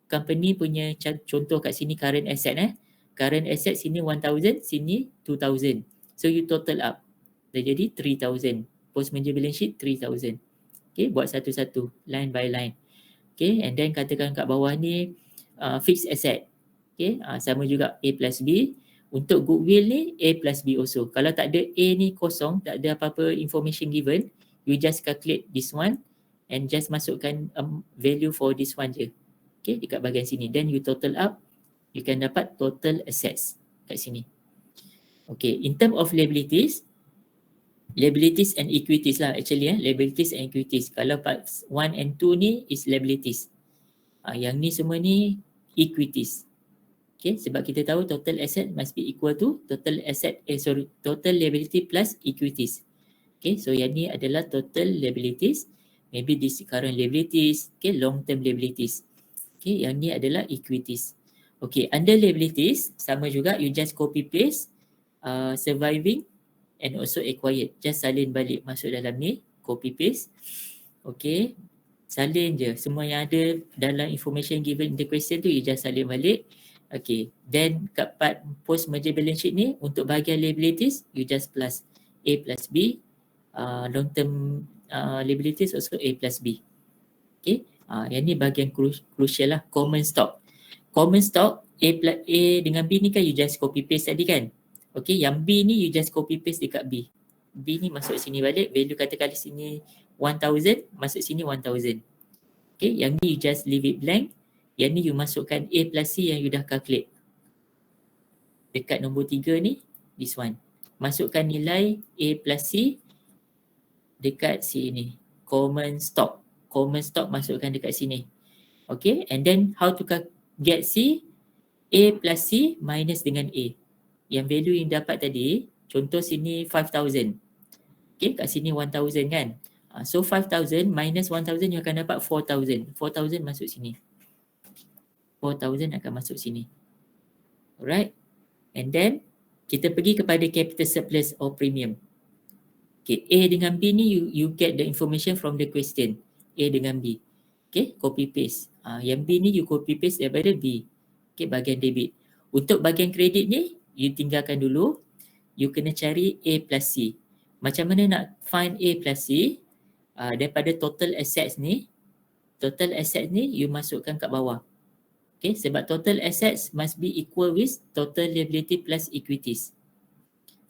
company punya contoh kat sini current asset Current asset sini 1,000, sini 2,000. So you total up. Dah jadi 3,000. Post merger balance sheet 3,000. Okay, buat satu-satu, line by line. Okay, and then katakan kat bawah ni fixed asset. Okay, sama juga A plus B. Untuk goodwill ni A plus B also. Kalau tak ada A ni kosong, tak ada apa-apa information given, you just calculate this one and just masukkan value for this one je. Okay, dekat bahagian sini. Then you total up, you can dapat total assets kat sini. Okay, in term of liabilities and equities lah actually liabilities and equities. Kalau part 1 and 2 ni is liabilities. Yang ni semua ni equities. Okay, sebab kita tahu total asset must be equal to total liability plus equities. Okay, so yang ni adalah total liabilities. Maybe this current liabilities, okay, long term liabilities. Okay, yang ni adalah equities. Okay, under liabilities, sama juga, you just copy paste surviving and also acquired. Just salin balik masuk dalam ni, copy paste. Okay, salin je. Semua yang ada dalam information given in the question tu, you just salin balik. Okay, then kat part post merger balance sheet ni, untuk bahagian liabilities, you just plus A plus B. Long term liabilities also A plus B. Okay, yang ni bahagian crucial lah, common stock. Common stock, A dengan B ni kan you just copy paste tadi kan. Okay, yang B ni you just copy paste dekat B. B ni masuk sini balik, value katakan sini 1,000, masuk sini 1,000. Okay, yang ni you just leave it blank. Yang ni you masukkan A plus C yang you dah calculate. Dekat nombor 3 ni, this one. Masukkan nilai A plus C dekat sini. Common stock. Common stock masukkan dekat sini. Okay, and then how to get C? A plus C minus dengan A. Yang value yang dapat tadi, contoh sini 5,000. Okay, kat sini 1,000 kan. So 5,000 minus 1,000 you akan dapat 4,000. 4,000 masuk sini. 4,000 akan masuk sini. Alright. And then kita pergi kepada capital surplus or premium. Okay, A dengan B ni you get the information from the question. A dengan B. Okay, copy paste. Yang B ni you copy paste daripada B. Okay, bahagian debit. Untuk bahagian kredit ni, you tinggalkan dulu. You kena cari A plus C. Macam mana nak find A plus C? Daripada total assets ni, you masukkan kat bawah. Okay, sebab total assets must be equal with total liability plus equities.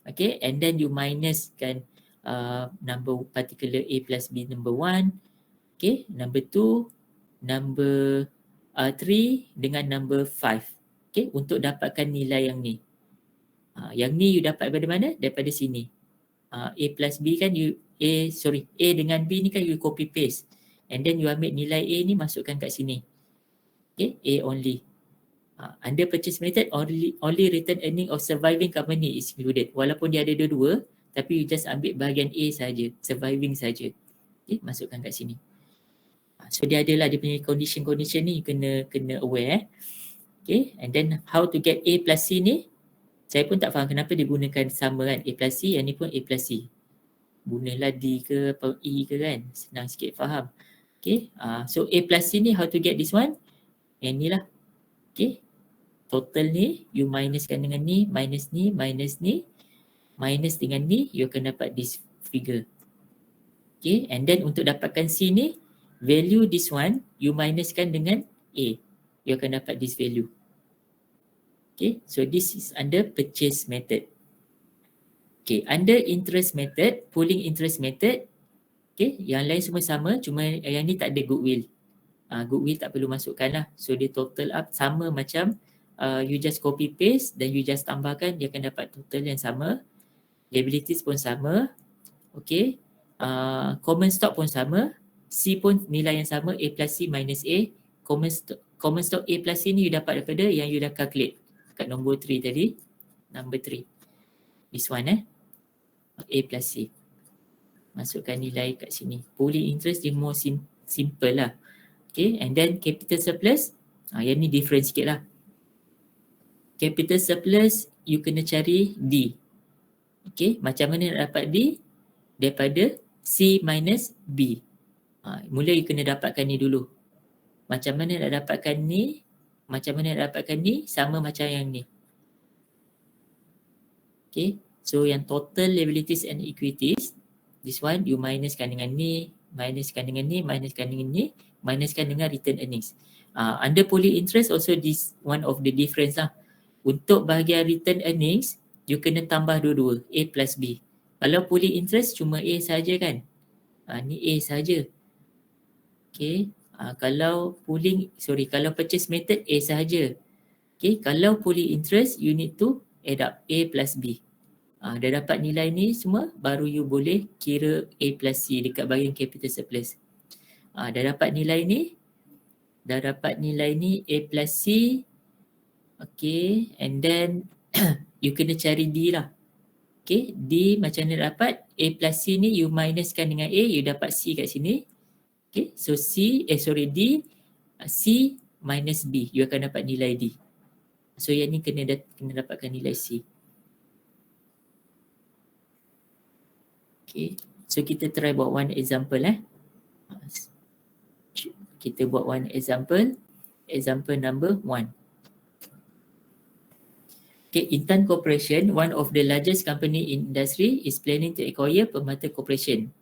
Okay, and then you minuskan number particular A plus B number 1. Okay, number 2, number 3 dengan number 5. Okay, untuk dapatkan nilai yang ni. Yang ni you dapat daripada mana? Daripada sini. A plus B kan A dengan B ni kan you copy paste. And then you ambil nilai A ni masukkan kat sini. Okay, A only. Under purchase method, only return earning of surviving company is included. Walaupun dia ada dua-dua, tapi you just ambil bahagian A saja, surviving saja. Okay, masukkan kat sini. So dia adalah dia punya condition ni kena aware. Okay, and then how to get A plus C ni, saya pun tak faham kenapa dia gunakan sama kan, A plus C, yang ni pun A plus C. Gunalah D ke apa E ke kan, senang sikit faham. Okay, so A plus C ni how to get this one? Yang ni lah. Okay, total ni you minuskan dengan ni, minus ni, minus ni, minus dengan ni, you akan dapat this figure. Okay, and then untuk dapatkan C ni, value this one, you minuskan dengan A, you akan dapat this value. Okay, so this is under purchase method. Okay, under interest method, pooling interest method, okay, yang lain semua sama, cuma yang ni tak ada goodwill. Goodwill tak perlu masukkan lah. So dia total up sama macam you just copy paste dan you just tambahkan, dia akan dapat total yang sama. Liabilities pun sama. Okay, common stock pun sama. C pun nilai yang sama, A plus C minus A. Common stock A plus C ni you dapat daripada yang you dah calculate kat nombor 3 tadi. Number 3. This one A plus C. Masukkan nilai kat sini. Pooling interest dia more simple lah. Okay, and then capital surplus. Yang ni different sikit lah. Capital surplus, you kena cari D. Okay, macam mana nak dapat D? Daripada C minus B. Mula you kena dapatkan ni dulu. Macam mana nak dapatkan ni? Macam mana nak dapatkan ni? Sama macam yang ni. Okay, so yang total liabilities and equities, this one you minuskan dengan ni, minuskan dengan ni, minuskan dengan ni, minuskan dengan return earnings. Under pooling interest also this one of the difference lah. Untuk bahagian return earnings, you kena tambah dua-dua, A plus B. Kalau pooling interest cuma A saja kan? Ni A saja. Okay, kalau kalau purchase method A saja. Okay, kalau pooling interest, you need to add up A plus B. Dah dapat nilai ni semua, baru you boleh kira A plus C dekat bahagian capital surplus. Dah dapat nilai ni, A plus C. Okay, and then you kena cari D lah. Okay, D macam mana dapat? A plus C ni you minuskan dengan A, you dapat C kat sini. Okay, so D, C minus B, you akan dapat nilai D. So yang ni kena dapatkan nilai C. Okay, so kita try buat one example Kita buat one example. Example number 1. Okay, Intan Corporation, one of the largest company in industry, is planning to acquire Permata Corporation.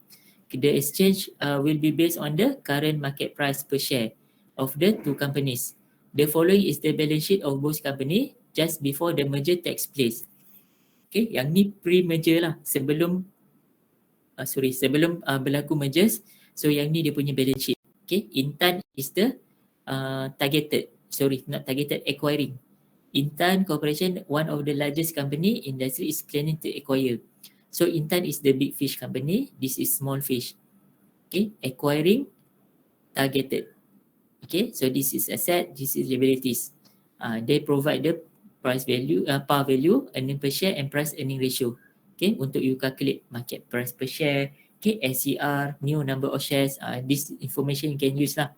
The exchange will be based on the current market price per share of the two companies. The following is the balance sheet of both company just before the merger takes place. Okay, yang ni pre-merger lah, sebelum berlaku mergers. So yang ni dia punya balance sheet. Okay, Intan is the acquiring. Intan Corporation, one of the largest company industry, is planning to acquire. So Intan is the big fish company, this is small fish. Okay, acquiring, targeted. Okay, so this is asset, this is liabilities. They provide the price value, par value, earning per share and price earning ratio. Okay, untuk you calculate market price per share, okay, SCR, new number of shares, this information you can use lah.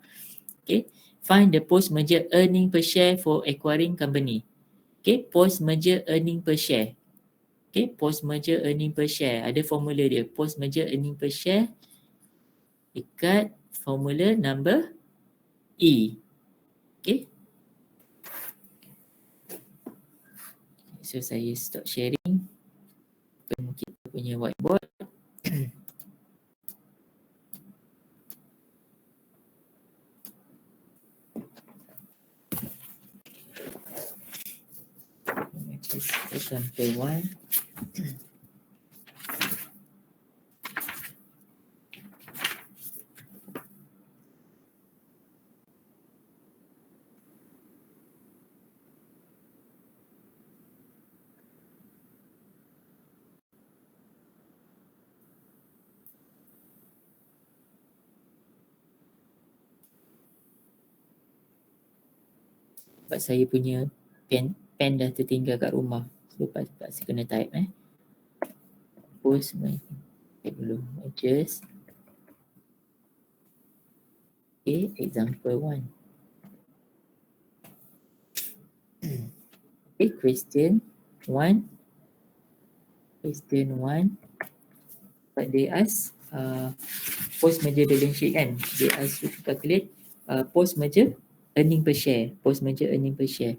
Okay, find the post-merger earning per share for acquiring company. Okay, post-merger earning per share. Okay, post-merger earning per share. Ada formula dia. Post-merger earning per share dekat formula number E. Okay. So saya stop sharing. Kita punya whiteboard. Example 1. Sebab saya punya pen dah tertinggal kat rumah. So saya kena type Post dulu adjust. Okay, example 1. Okay, question 1. Question 1. But they ask post-merger balance sheet kan. They ask you to calculate post-merger earning per share. Post-merger earning per share.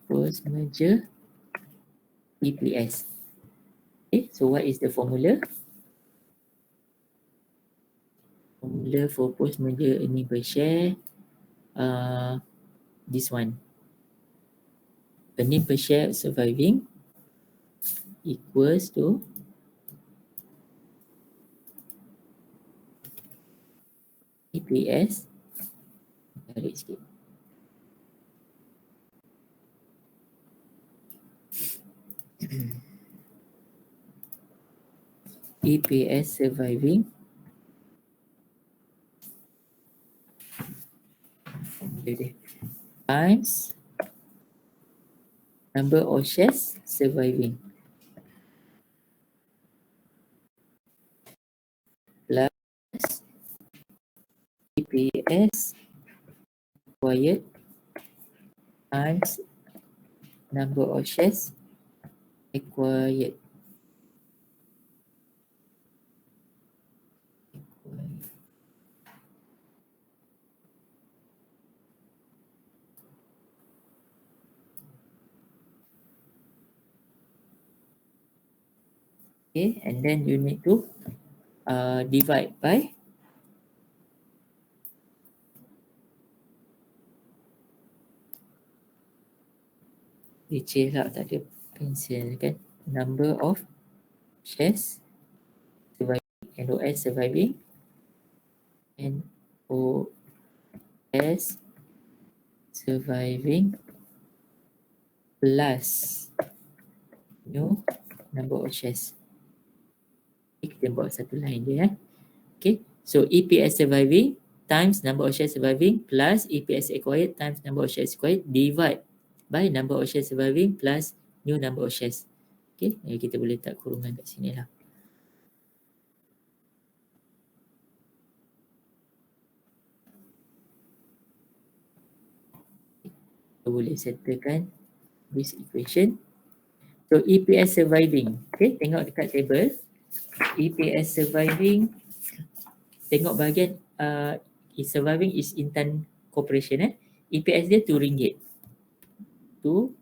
Post-merger EPS. Okay, so what is the formula? Formula for post-merger earning per share. This one. Earning per share surviving equals to EPS. Tarik sikit. EPS surviving times number of shares surviving plus EPS acquired times number of shares acquired. Okay, and then you need to divide by lah, tak ada pensel kan, number of shares surviving, NOS surviving, NOS surviving plus new number of shares. Okay, kita buat satu line je Okay, so EPS surviving times number of shares surviving plus EPS acquired times number of shares acquired divide by number of shares surviving plus new number of shares. Okay, kita boleh letak kurungan kat sini lah. Kita boleh settlekan this equation. So EPS surviving, okay, tengok dekat table. EPS surviving, tengok bahagian surviving is Intan Corporation EPS dia RM2. 2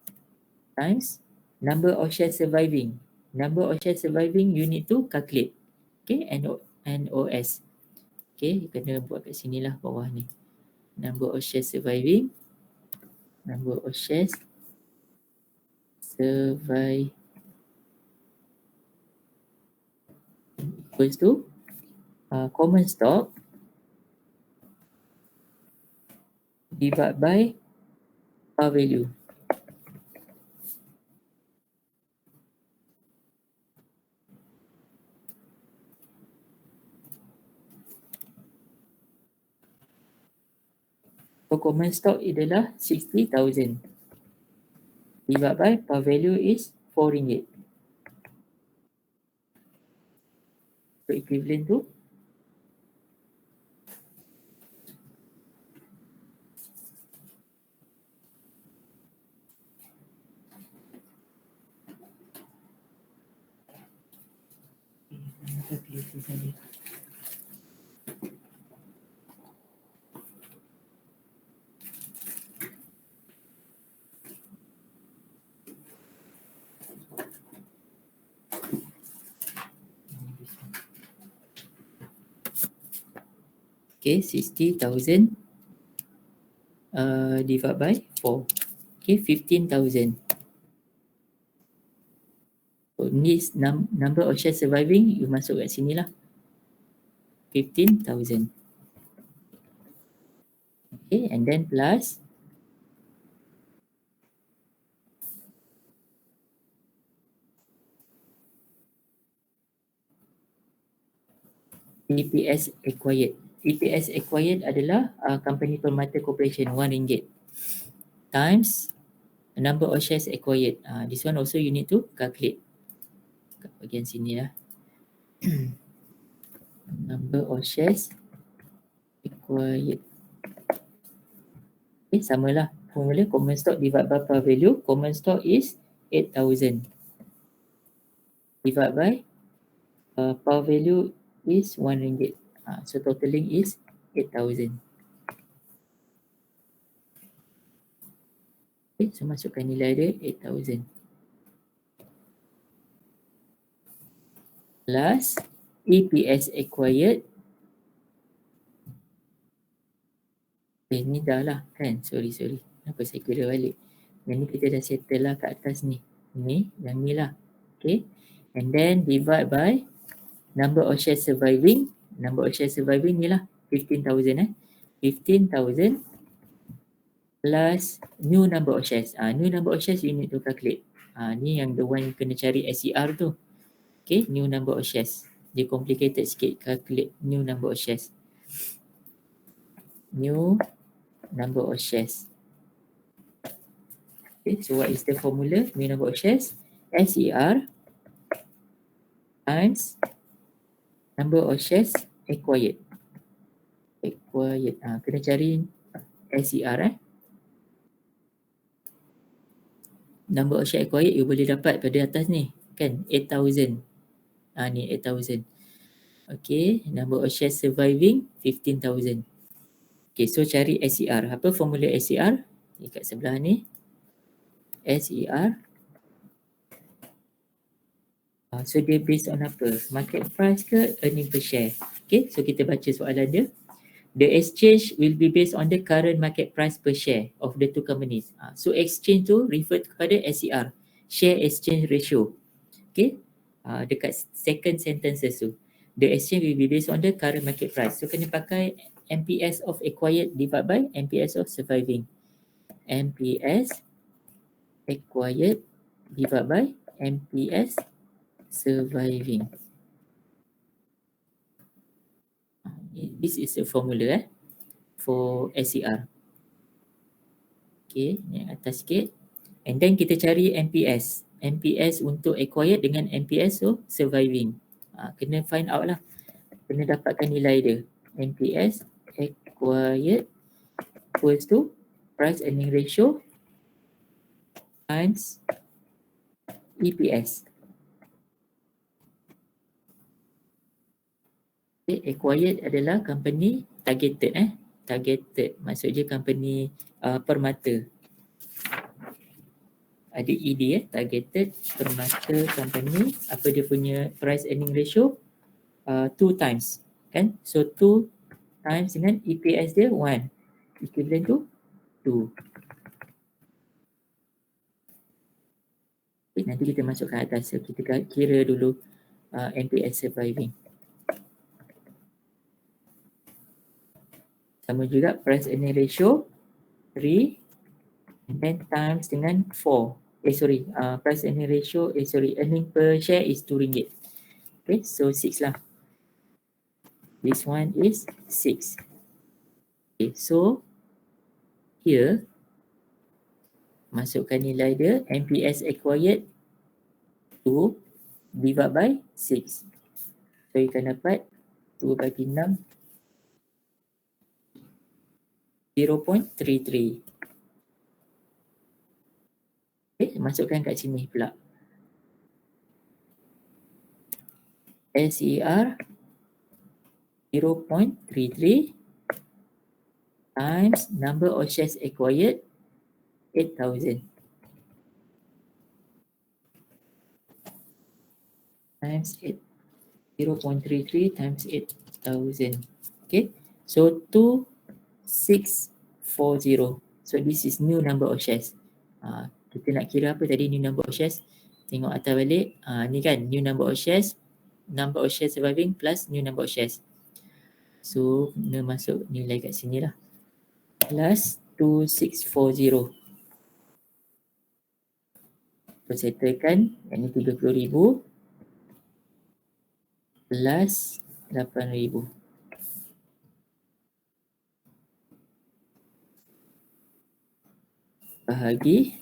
times number of shares surviving. Number of shares surviving you need to calculate. Okay, NOS. Okay, you kena buat kat sini lah bawah ni. Number of shares surviving. Number of shares surviving equals to common stock divided by par value. So common stock adalah 60,000 divided by par value is RM4. So equivalent to okay, 60,000 divided by 4. Okay, 15,000. So this number of shares surviving you masuk kat sini lah. 15,000. Okay, and then plus EPS acquired. EPS acquired adalah company Permata Corporation RM1 times number of shares acquired. This one also you need to calculate. Kat bahagian sini lah. Number of shares acquired. Okay, samalah formula common stock divide by par value. Common stock is 8,000 divide by par value is RM1. So totaling is 8,000. Okay, so masukkan nilai dia 8,000 plus EPS acquired. Ni dah lah kan, sorry kenapa saya kira balik. Yang ni kita dah settle lah kat atas ni, yang ni lah. Okay, and then divide by number of shares surviving. Number of shares surviving ni lah 15,000 15,000 plus new number of shares. New number of shares you need to calculate. Ni yang the one kena cari SER tu. Okay, new number of shares. Dia complicated sikit, calculate new number of shares. New number of shares. Okay, so what is the formula? New number of shares, SER times number of shares acquired. Kena cari SER Number of shares acquired you boleh dapat pada atas ni kan, 8,000. Ni 8,000. Okay, number of shares surviving 15,000. Okay, so cari SER. Apa formula SER? Dekat sebelah ni. SER. So dia based on apa? Market price ke earning per share? Okay, so kita baca soalan dia. The exchange will be based on the current market price per share of the two companies. So exchange tu refer kepada SER, share exchange ratio. Okay, dekat second sentences tu. The exchange will be based on the current market price. So kena pakai MPS of acquired divided by MPS of surviving. MPS acquired divided by MPS surviving. This is the formula for SER. Okay, yang atas sikit. And then kita cari MPS. MPS untuk acquired dengan MPS so surviving. Kena find out lah. Kena dapatkan nilai dia. MPS acquired equals to price earning ratio times EPS. Okay, acquired adalah company targeted targeted maksud je company permata. Ada ED targeted permata company. Apa dia punya price earning ratio? 2 times kan, so 2 times dengan EPS dia 1 equivalent to 2. Okay, nanti kita masukkan atas. So kita kira dulu MPS surviving. Sama juga price earning ratio 3 and then times dengan 4. Price earning ratio earning per share is RM2. Okay, so 6 lah. This one is 6. Okay, so here masukkan nilai dia MPS acquired 2 divide by 6. So you akan dapat 2 bagi 6 0.33. Okay, masukkan kat sini pula. SER 0.33 times number of shares acquired 8,000 times 8. 0.33 times 8,000. Okay, so 2640. So this is new number of shares. Kita nak kira apa tadi new number of shares? Tengok atas balik. Ni kan new number of shares. Number of shares surviving plus new number of shares. So kena masuk nilai kat sini lah. Plus 2640. Persettlekan yang ni 30,000 plus 8,000. Bahagi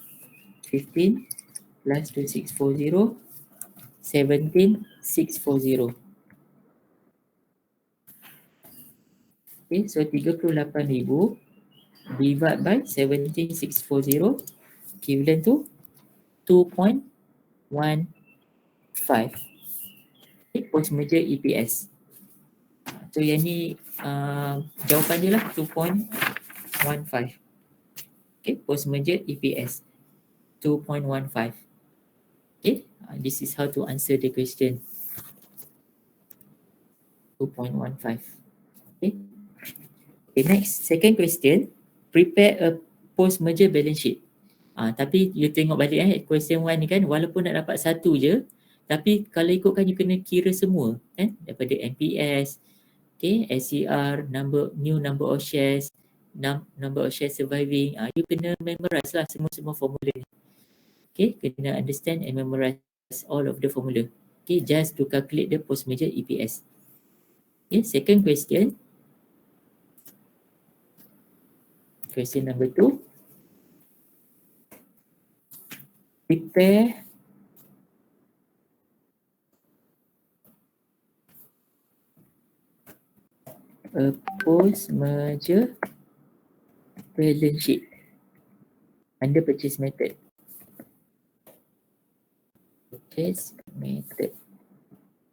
15 plus 2640, 17,640. Okay, so 38,000 divide by 17,640 equivalent to 2.15. Okay, post merger EPS. So yang ni jawapan dia lah 2.15. Okay, post merger EPS 2.15. Okay, this is how to answer the question. 2.15. Okay. Okay, next, second question. Prepare a post-merger balance sheet. Tapi you tengok balik question 1 ni kan, walaupun nak dapat satu je, tapi kalau ikutkan you kena kira semua kan, daripada NPS, okay, SCR, new number of shares, number of shares surviving, you kena memorize lah semua formula ni. Okay, kena understand and memorize all of the formula. Okay, just to calculate the post-merger EPS. Okay, second question. Question number 2. Prepare a post-merger balance sheet under purchase method. Purchase method.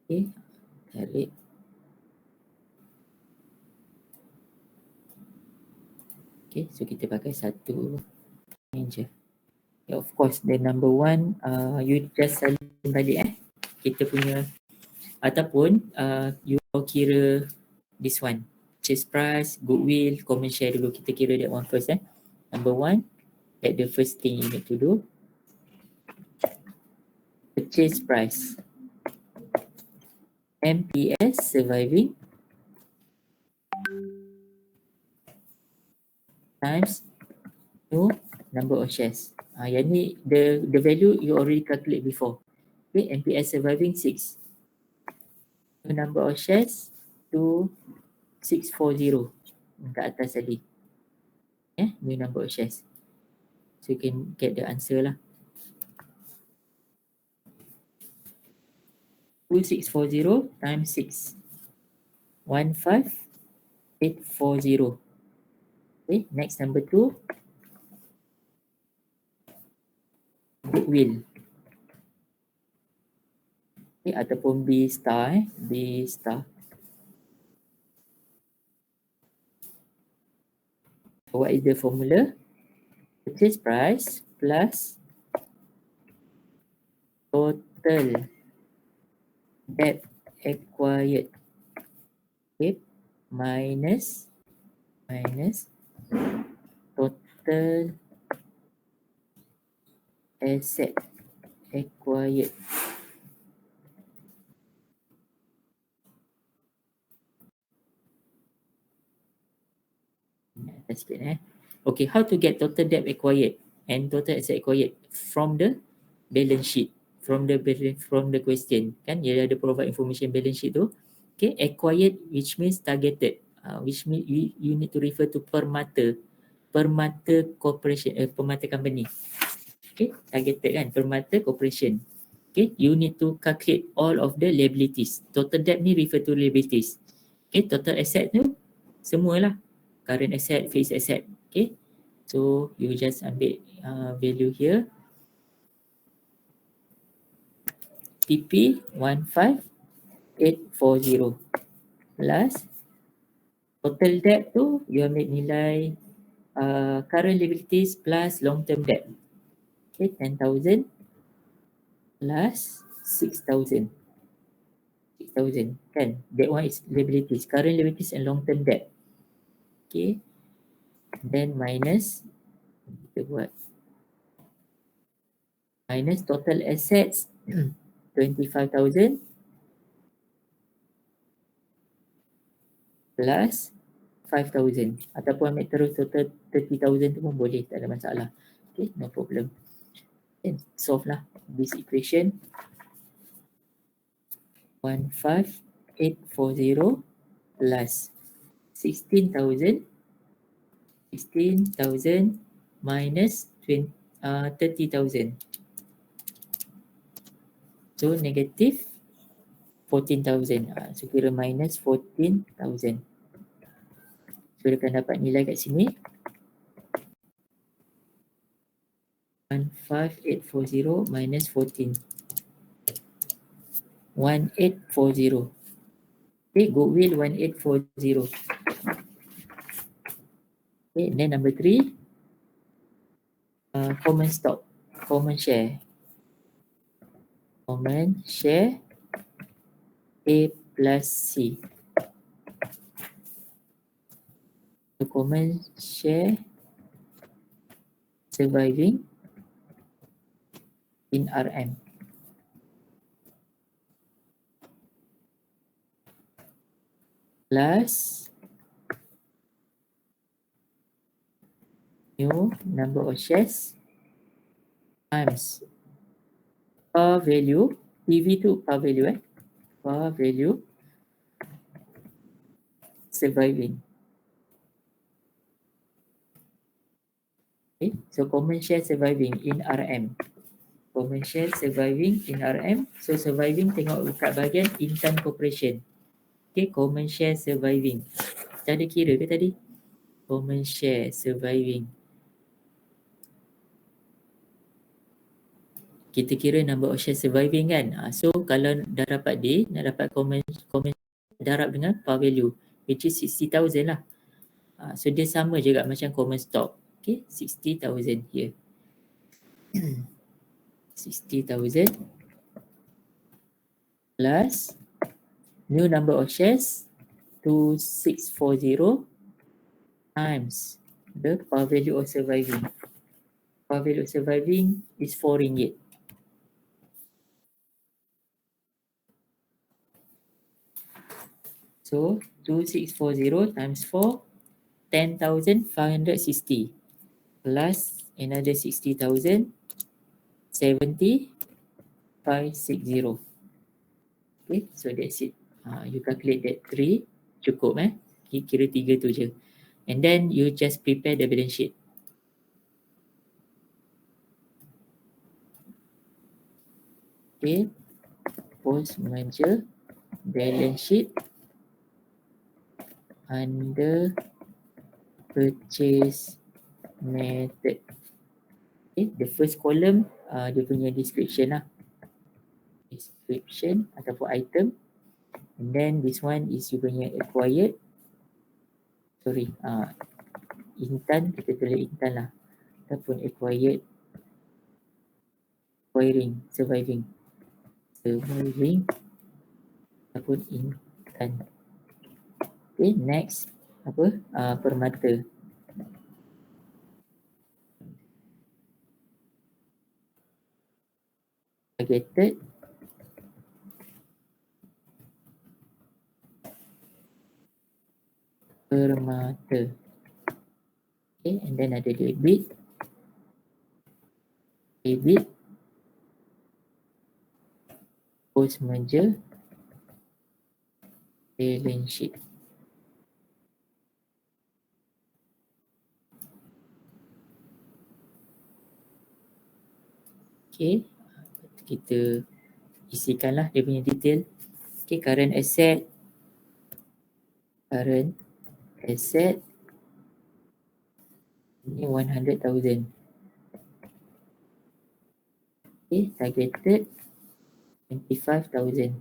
Okay, tarik. Okay, so kita pakai satu ni je. Yeah, of course, the number 1, you just salin balik kita punya, ataupun you kira this one, purchase price, goodwill, common share dulu. Kita kira that one first. Number 1, that the first thing you need to do. Purchase price, MPS surviving times new number of shares. Yang ni the value you already calculate before. Okay, MPS surviving 6. New number of shares 2640 kat atas tadi. New number of shares. So you can get the answer lah. 2640 times 6. 15,840. Okay, next number 2. Goodwill. Okay, ataupun B star. B star. So what is the formula? Purchase price plus total debt acquired. Okay, minus total asset acquired. Atas sikit Okay, how to get total debt acquired and total asset acquired from the balance sheet, from the question kan, dia ada provide information balance sheet tu. Okay, acquired which means targeted, which means you need to refer to Permata Corporation, Permata Company. Okay, targeted kan, Permata Corporation. Okay, you need to calculate all of the liabilities. Total debt ni refer to liabilities. Okay, total asset tu semualah, current asset, fixed asset. Okay, so you just ambil value here. PP 15,840 plus total debt tu you ambil nilai current liabilities plus long term debt. Okay, 10,000 plus 6,000. 6,000 kan, that one is liabilities, current liabilities and long term debt. Okay, then minus, kita buat minus total assets 25,000 plus 5,000, ataupun ambil terus total 30,000 tu pun boleh, tak ada masalah. Okay, no problem. Okay, solve lah this equation. 15,840 plus 16,000 minus 30,000. So negative 14,000. So kira minus 14,000. So dia akan dapat nilai kat sini 15840 minus 14, 1840. Okay, goodwill 1840. Okay, and then number 3, common stock, common share. Common share A plus C. The common share surviving in RM. Plus new number of shares times par value, PV tu par value par value surviving. Okay, so common share surviving in RM. Common share surviving in RM. So surviving tengok dekat bahagian Intan Corporation. Okay, common share surviving. Kita ada kira ke tadi? Common share surviving. Kita kira number of share surviving kan. So kalau dah dapat D, nak dapat common darab dengan par value, which is 60,000 lah. So dia sama juga macam common stock. Okay, 60,000 here. 60,000 plus new number of shares 2640 times the par value of surviving. Par value of surviving is 4 ringgit. So 2640 times 4, 10,560 plus another 60,000, 70,560. Okay, so that's it. You calculate that 3, cukup kira 3 tu je. And then you just prepare the balance sheet. Okay, post merger balance sheet under purchase method. Okay, the first column dia punya description lah. Description ataupun item. And then this one is you punya acquired. Sorry, Intan, kita tulis Intan lah. Ataupun acquired, acquiring, surviving. Surviving ataupun Intan. Okay, next apa? Permata. Targeted Permata. Okay, and then ada debit. Debit post merger balance sheet. Okay, kita isikanlah dia punya detail. Okay, current asset ini 100,000. Okay, targeted 25,000.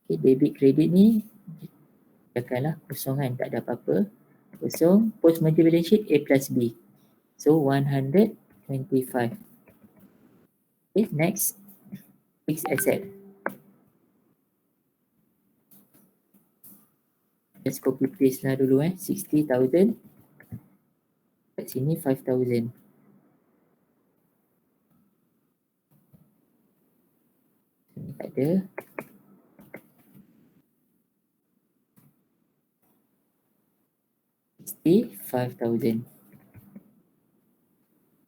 Okay, debit credit ni biarkanlah kosong kan, tak ada apa-apa. Kosong, post merger balance sheet A plus B. So 125. Okay, next, fixed asset. Just copy paste lah dulu 60,000. Kat sini 5,000. Sini tak ada. $5,000.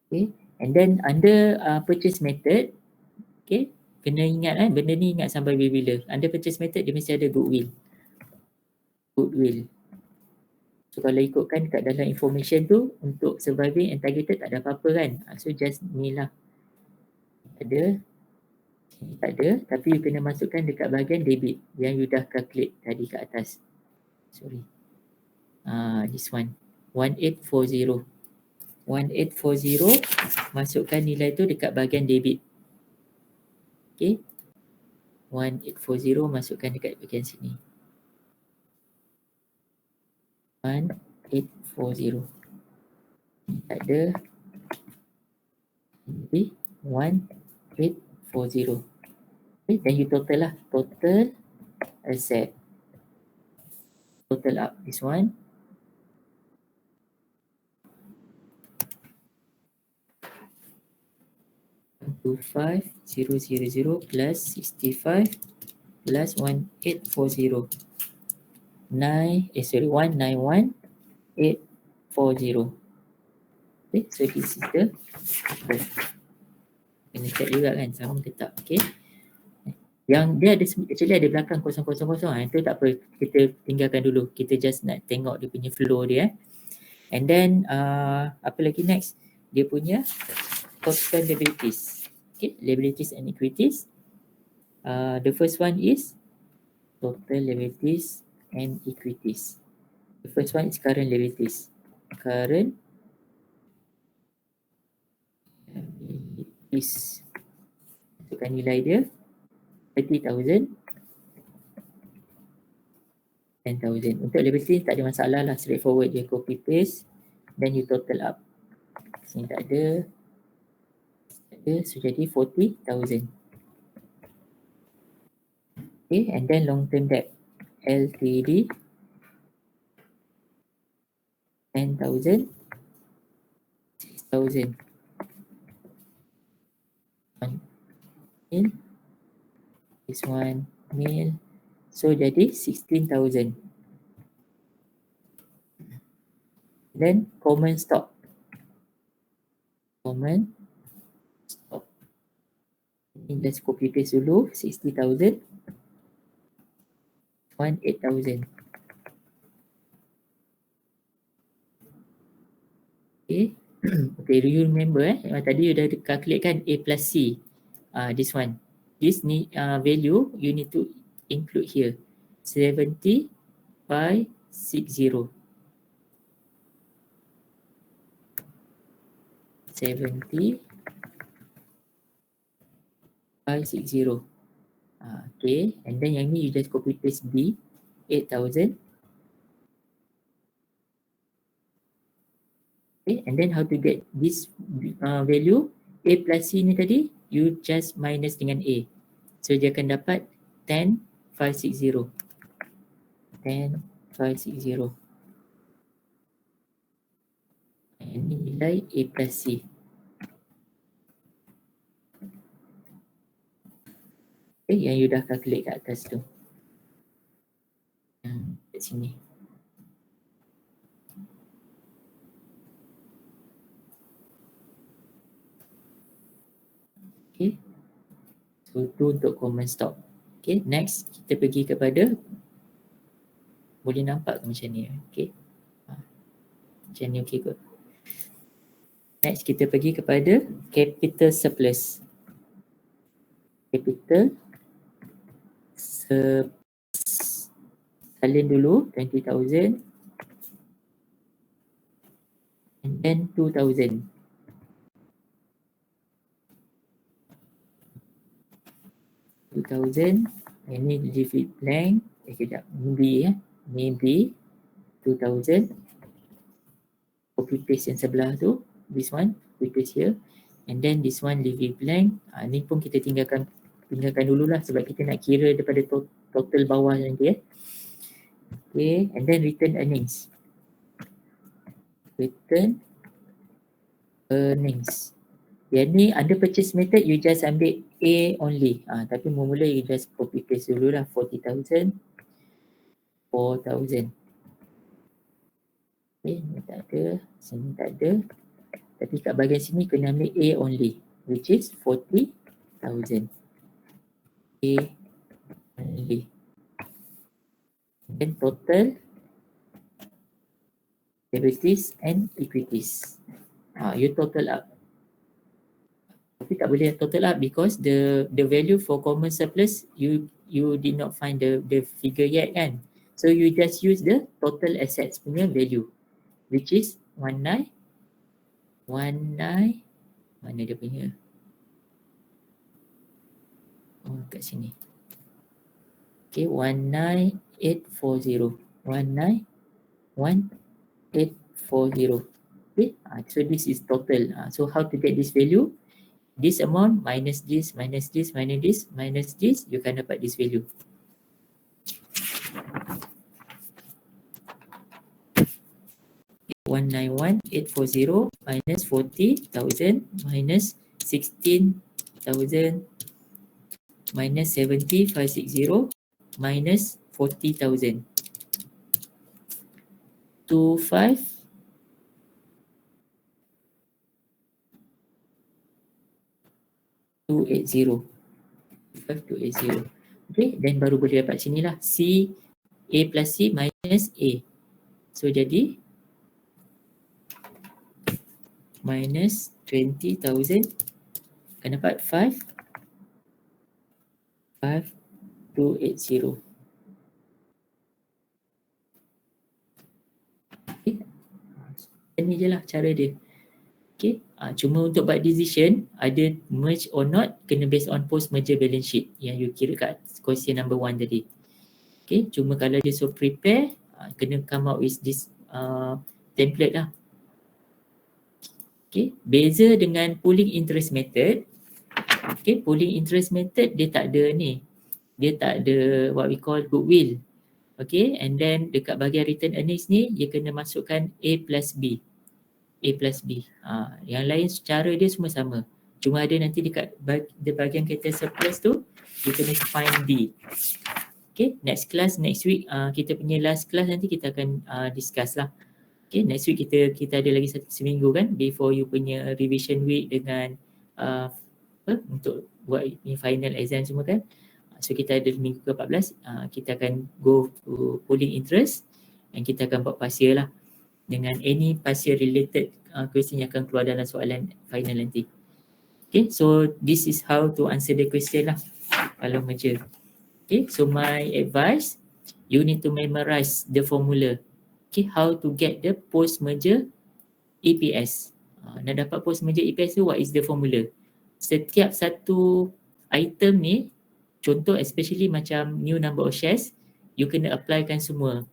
Okay, and then under purchase method, okay, kena ingat benda ni ingat sampai bila-bila. Under purchase method dia mesti ada goodwill. Goodwill. So kalau ikutkan kat dalam information tu untuk surviving and targeted tak ada apa-apa kan. So just ni lah. Ada Tak ada, tapi you kena masukkan dekat bahagian debit yang you dah calculate tadi kat atas. Sorry. This one. 1840. 1840, masukkan nilai tu dekat bahagian debit. Okay. 1840 masukkan dekat bahagian sini. 1840. Tak ada. Jadi 1840. Okay, then you total lah. Total asset. Total up this one. Two 5,000 plus 65 plus 1840. 191,840. Okay, so this is the kena check juga kan sama ke tak. Okay, yang dia ada actually ada belakang kosong-kosong itu tak apa, kita tinggalkan dulu, kita just nak tengok dia punya flow dia. And then apa lagi next, dia punya total liabilities. Okay, liabilities and equities. The first one is total liabilities and equities. The first one is current liabilities. Current liabilities. Masukkan nilai dia 30,000, 10,000. Untuk liabilities tak ada masalah lah, straightforward je, copy paste, then you total up. Sini tak ada, so jadi 40,000. Okay, and then long term debt, LTD 10,000, 6,000. This one mil, so jadi 16,000. Then common stock. Common stock. Ini just copy paste dulu, 60,000, 8,000. Okay. Okay, do you remember tadi you dah calculate kan A plus C. This one. This value you need to include here. 70 by 60. 70 by 60. Okay, and then yang ni you just copy paste B, 8,000. Okay, and then how to get this value A plus C ni tadi, you just minus dengan A, so dia akan dapat 10,560. 10,560. Ini nilai A plus C. Okay, yang you dah calculate kat atas tu. Kat sini. Okay. So tu untuk common stock. Okay, next kita pergi kepada, boleh nampak ke macam ni? Okay. Macam ni okay kot. Next kita pergi kepada capital surplus. Capital surplus. Salin dulu 20,000 and then 2,000. 2,000. Ini leave it blank. Kejap. Ini B ya. Ini B. 2,000. Copy paste yang sebelah tu. This one. Copy paste here. And then this one leave it blank. Ni pun kita tinggalkan dululah sebab kita nak kira daripada total bawah nanti ya. Okay. And then return earnings. Return earnings. Yang ni under purchase method you just ambil A only. Tapi mula-mula you just copy paste dulu lah 40,000, 4,000. Okay, ni tak ada, sini tak ada. Tapi kat bahagian sini kena ambil A only, which is 40,000. A only. Then total liabilities and equities. You total up. Tapi tak boleh total up because the value for common surplus you did not find the figure yet kan. So you just use the total assets punya value which is 19 mana dia punya, oh kat sini. Okay, 19840. 19840. Okay, so this is total. So how to get this value? This amount minus this, minus this, minus this, minus this, you can dapat this value. 191,840 minus 40,000 minus 16,000 minus 70,560 minus 40,000. 25,280. 25,280. Okay, then baru boleh dapat sini lah. C, A plus C minus A. So jadi minus 20,000 akan dapat 5,280. Okay. Ini je lah cara dia. Okay. Cuma untuk buat decision, ada merge or not, kena based on post merger balance sheet yang you kira kat question number 1 tadi. Okay. Cuma kalau dia so prepare, kena come out with this template lah. Okay. Beza dengan pooling interest method. Okay. Pooling interest method dia tak ada ni. Dia tak ada what we call goodwill. Okay. And then dekat bahagian return earnings ni, dia kena masukkan A plus B. A plus B. Yang lain secara dia semua sama. Cuma ada nanti dekat bahagian kata surplus tu, you kena find D. Okay. Next class, next week, kita punya last class nanti kita akan discuss lah. Okay, next week kita ada lagi seminggu kan before you punya revision week dengan untuk buat final exam semua kan. So kita ada minggu ke-14, kita akan go to pooling interest and kita akan buat partial lah dengan any partial related question yang akan keluar dalam soalan final nanti. Okay, so this is how to answer the question lah kalau merger. Okay, so my advice, you need to memorize the formula. Okay, how to get the post-merger EPS. Nak dapat post-merger EPS tu, what is the formula? Setiap satu item ni, contoh especially macam new number of shares, you kena applykan semua.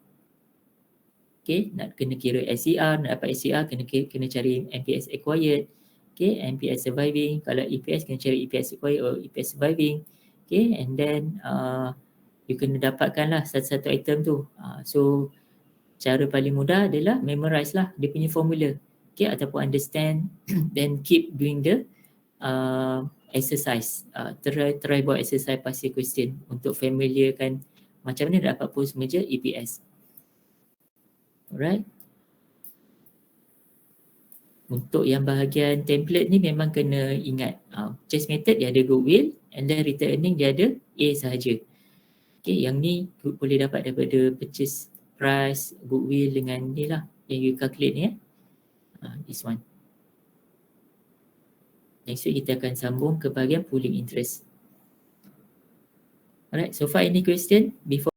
Okay, nak kena kira SCR, nak dapat SCR, kena cari MPS acquired. Okay, MPS surviving. Kalau EPS, kena cari EPS acquired or EPS surviving. Okay, and then you kena dapatkan lah satu-satu item tu. So, cara paling mudah adalah memorize lah dia punya formula. Okay, ataupun understand then keep doing the exercise. Try buat exercise partial question untuk familiar kan macam mana dapat post merger EPS. Alright. Untuk yang bahagian template ni memang kena ingat. Chase method dia ada goodwill and then return earning dia ada A sahaja. Okay, yang ni boleh dapat daripada purchase price, goodwill dengan ni lah yang you calculate ni this one. Next week kita akan sambung ke bahagian pooling interest. Alright, so far any question before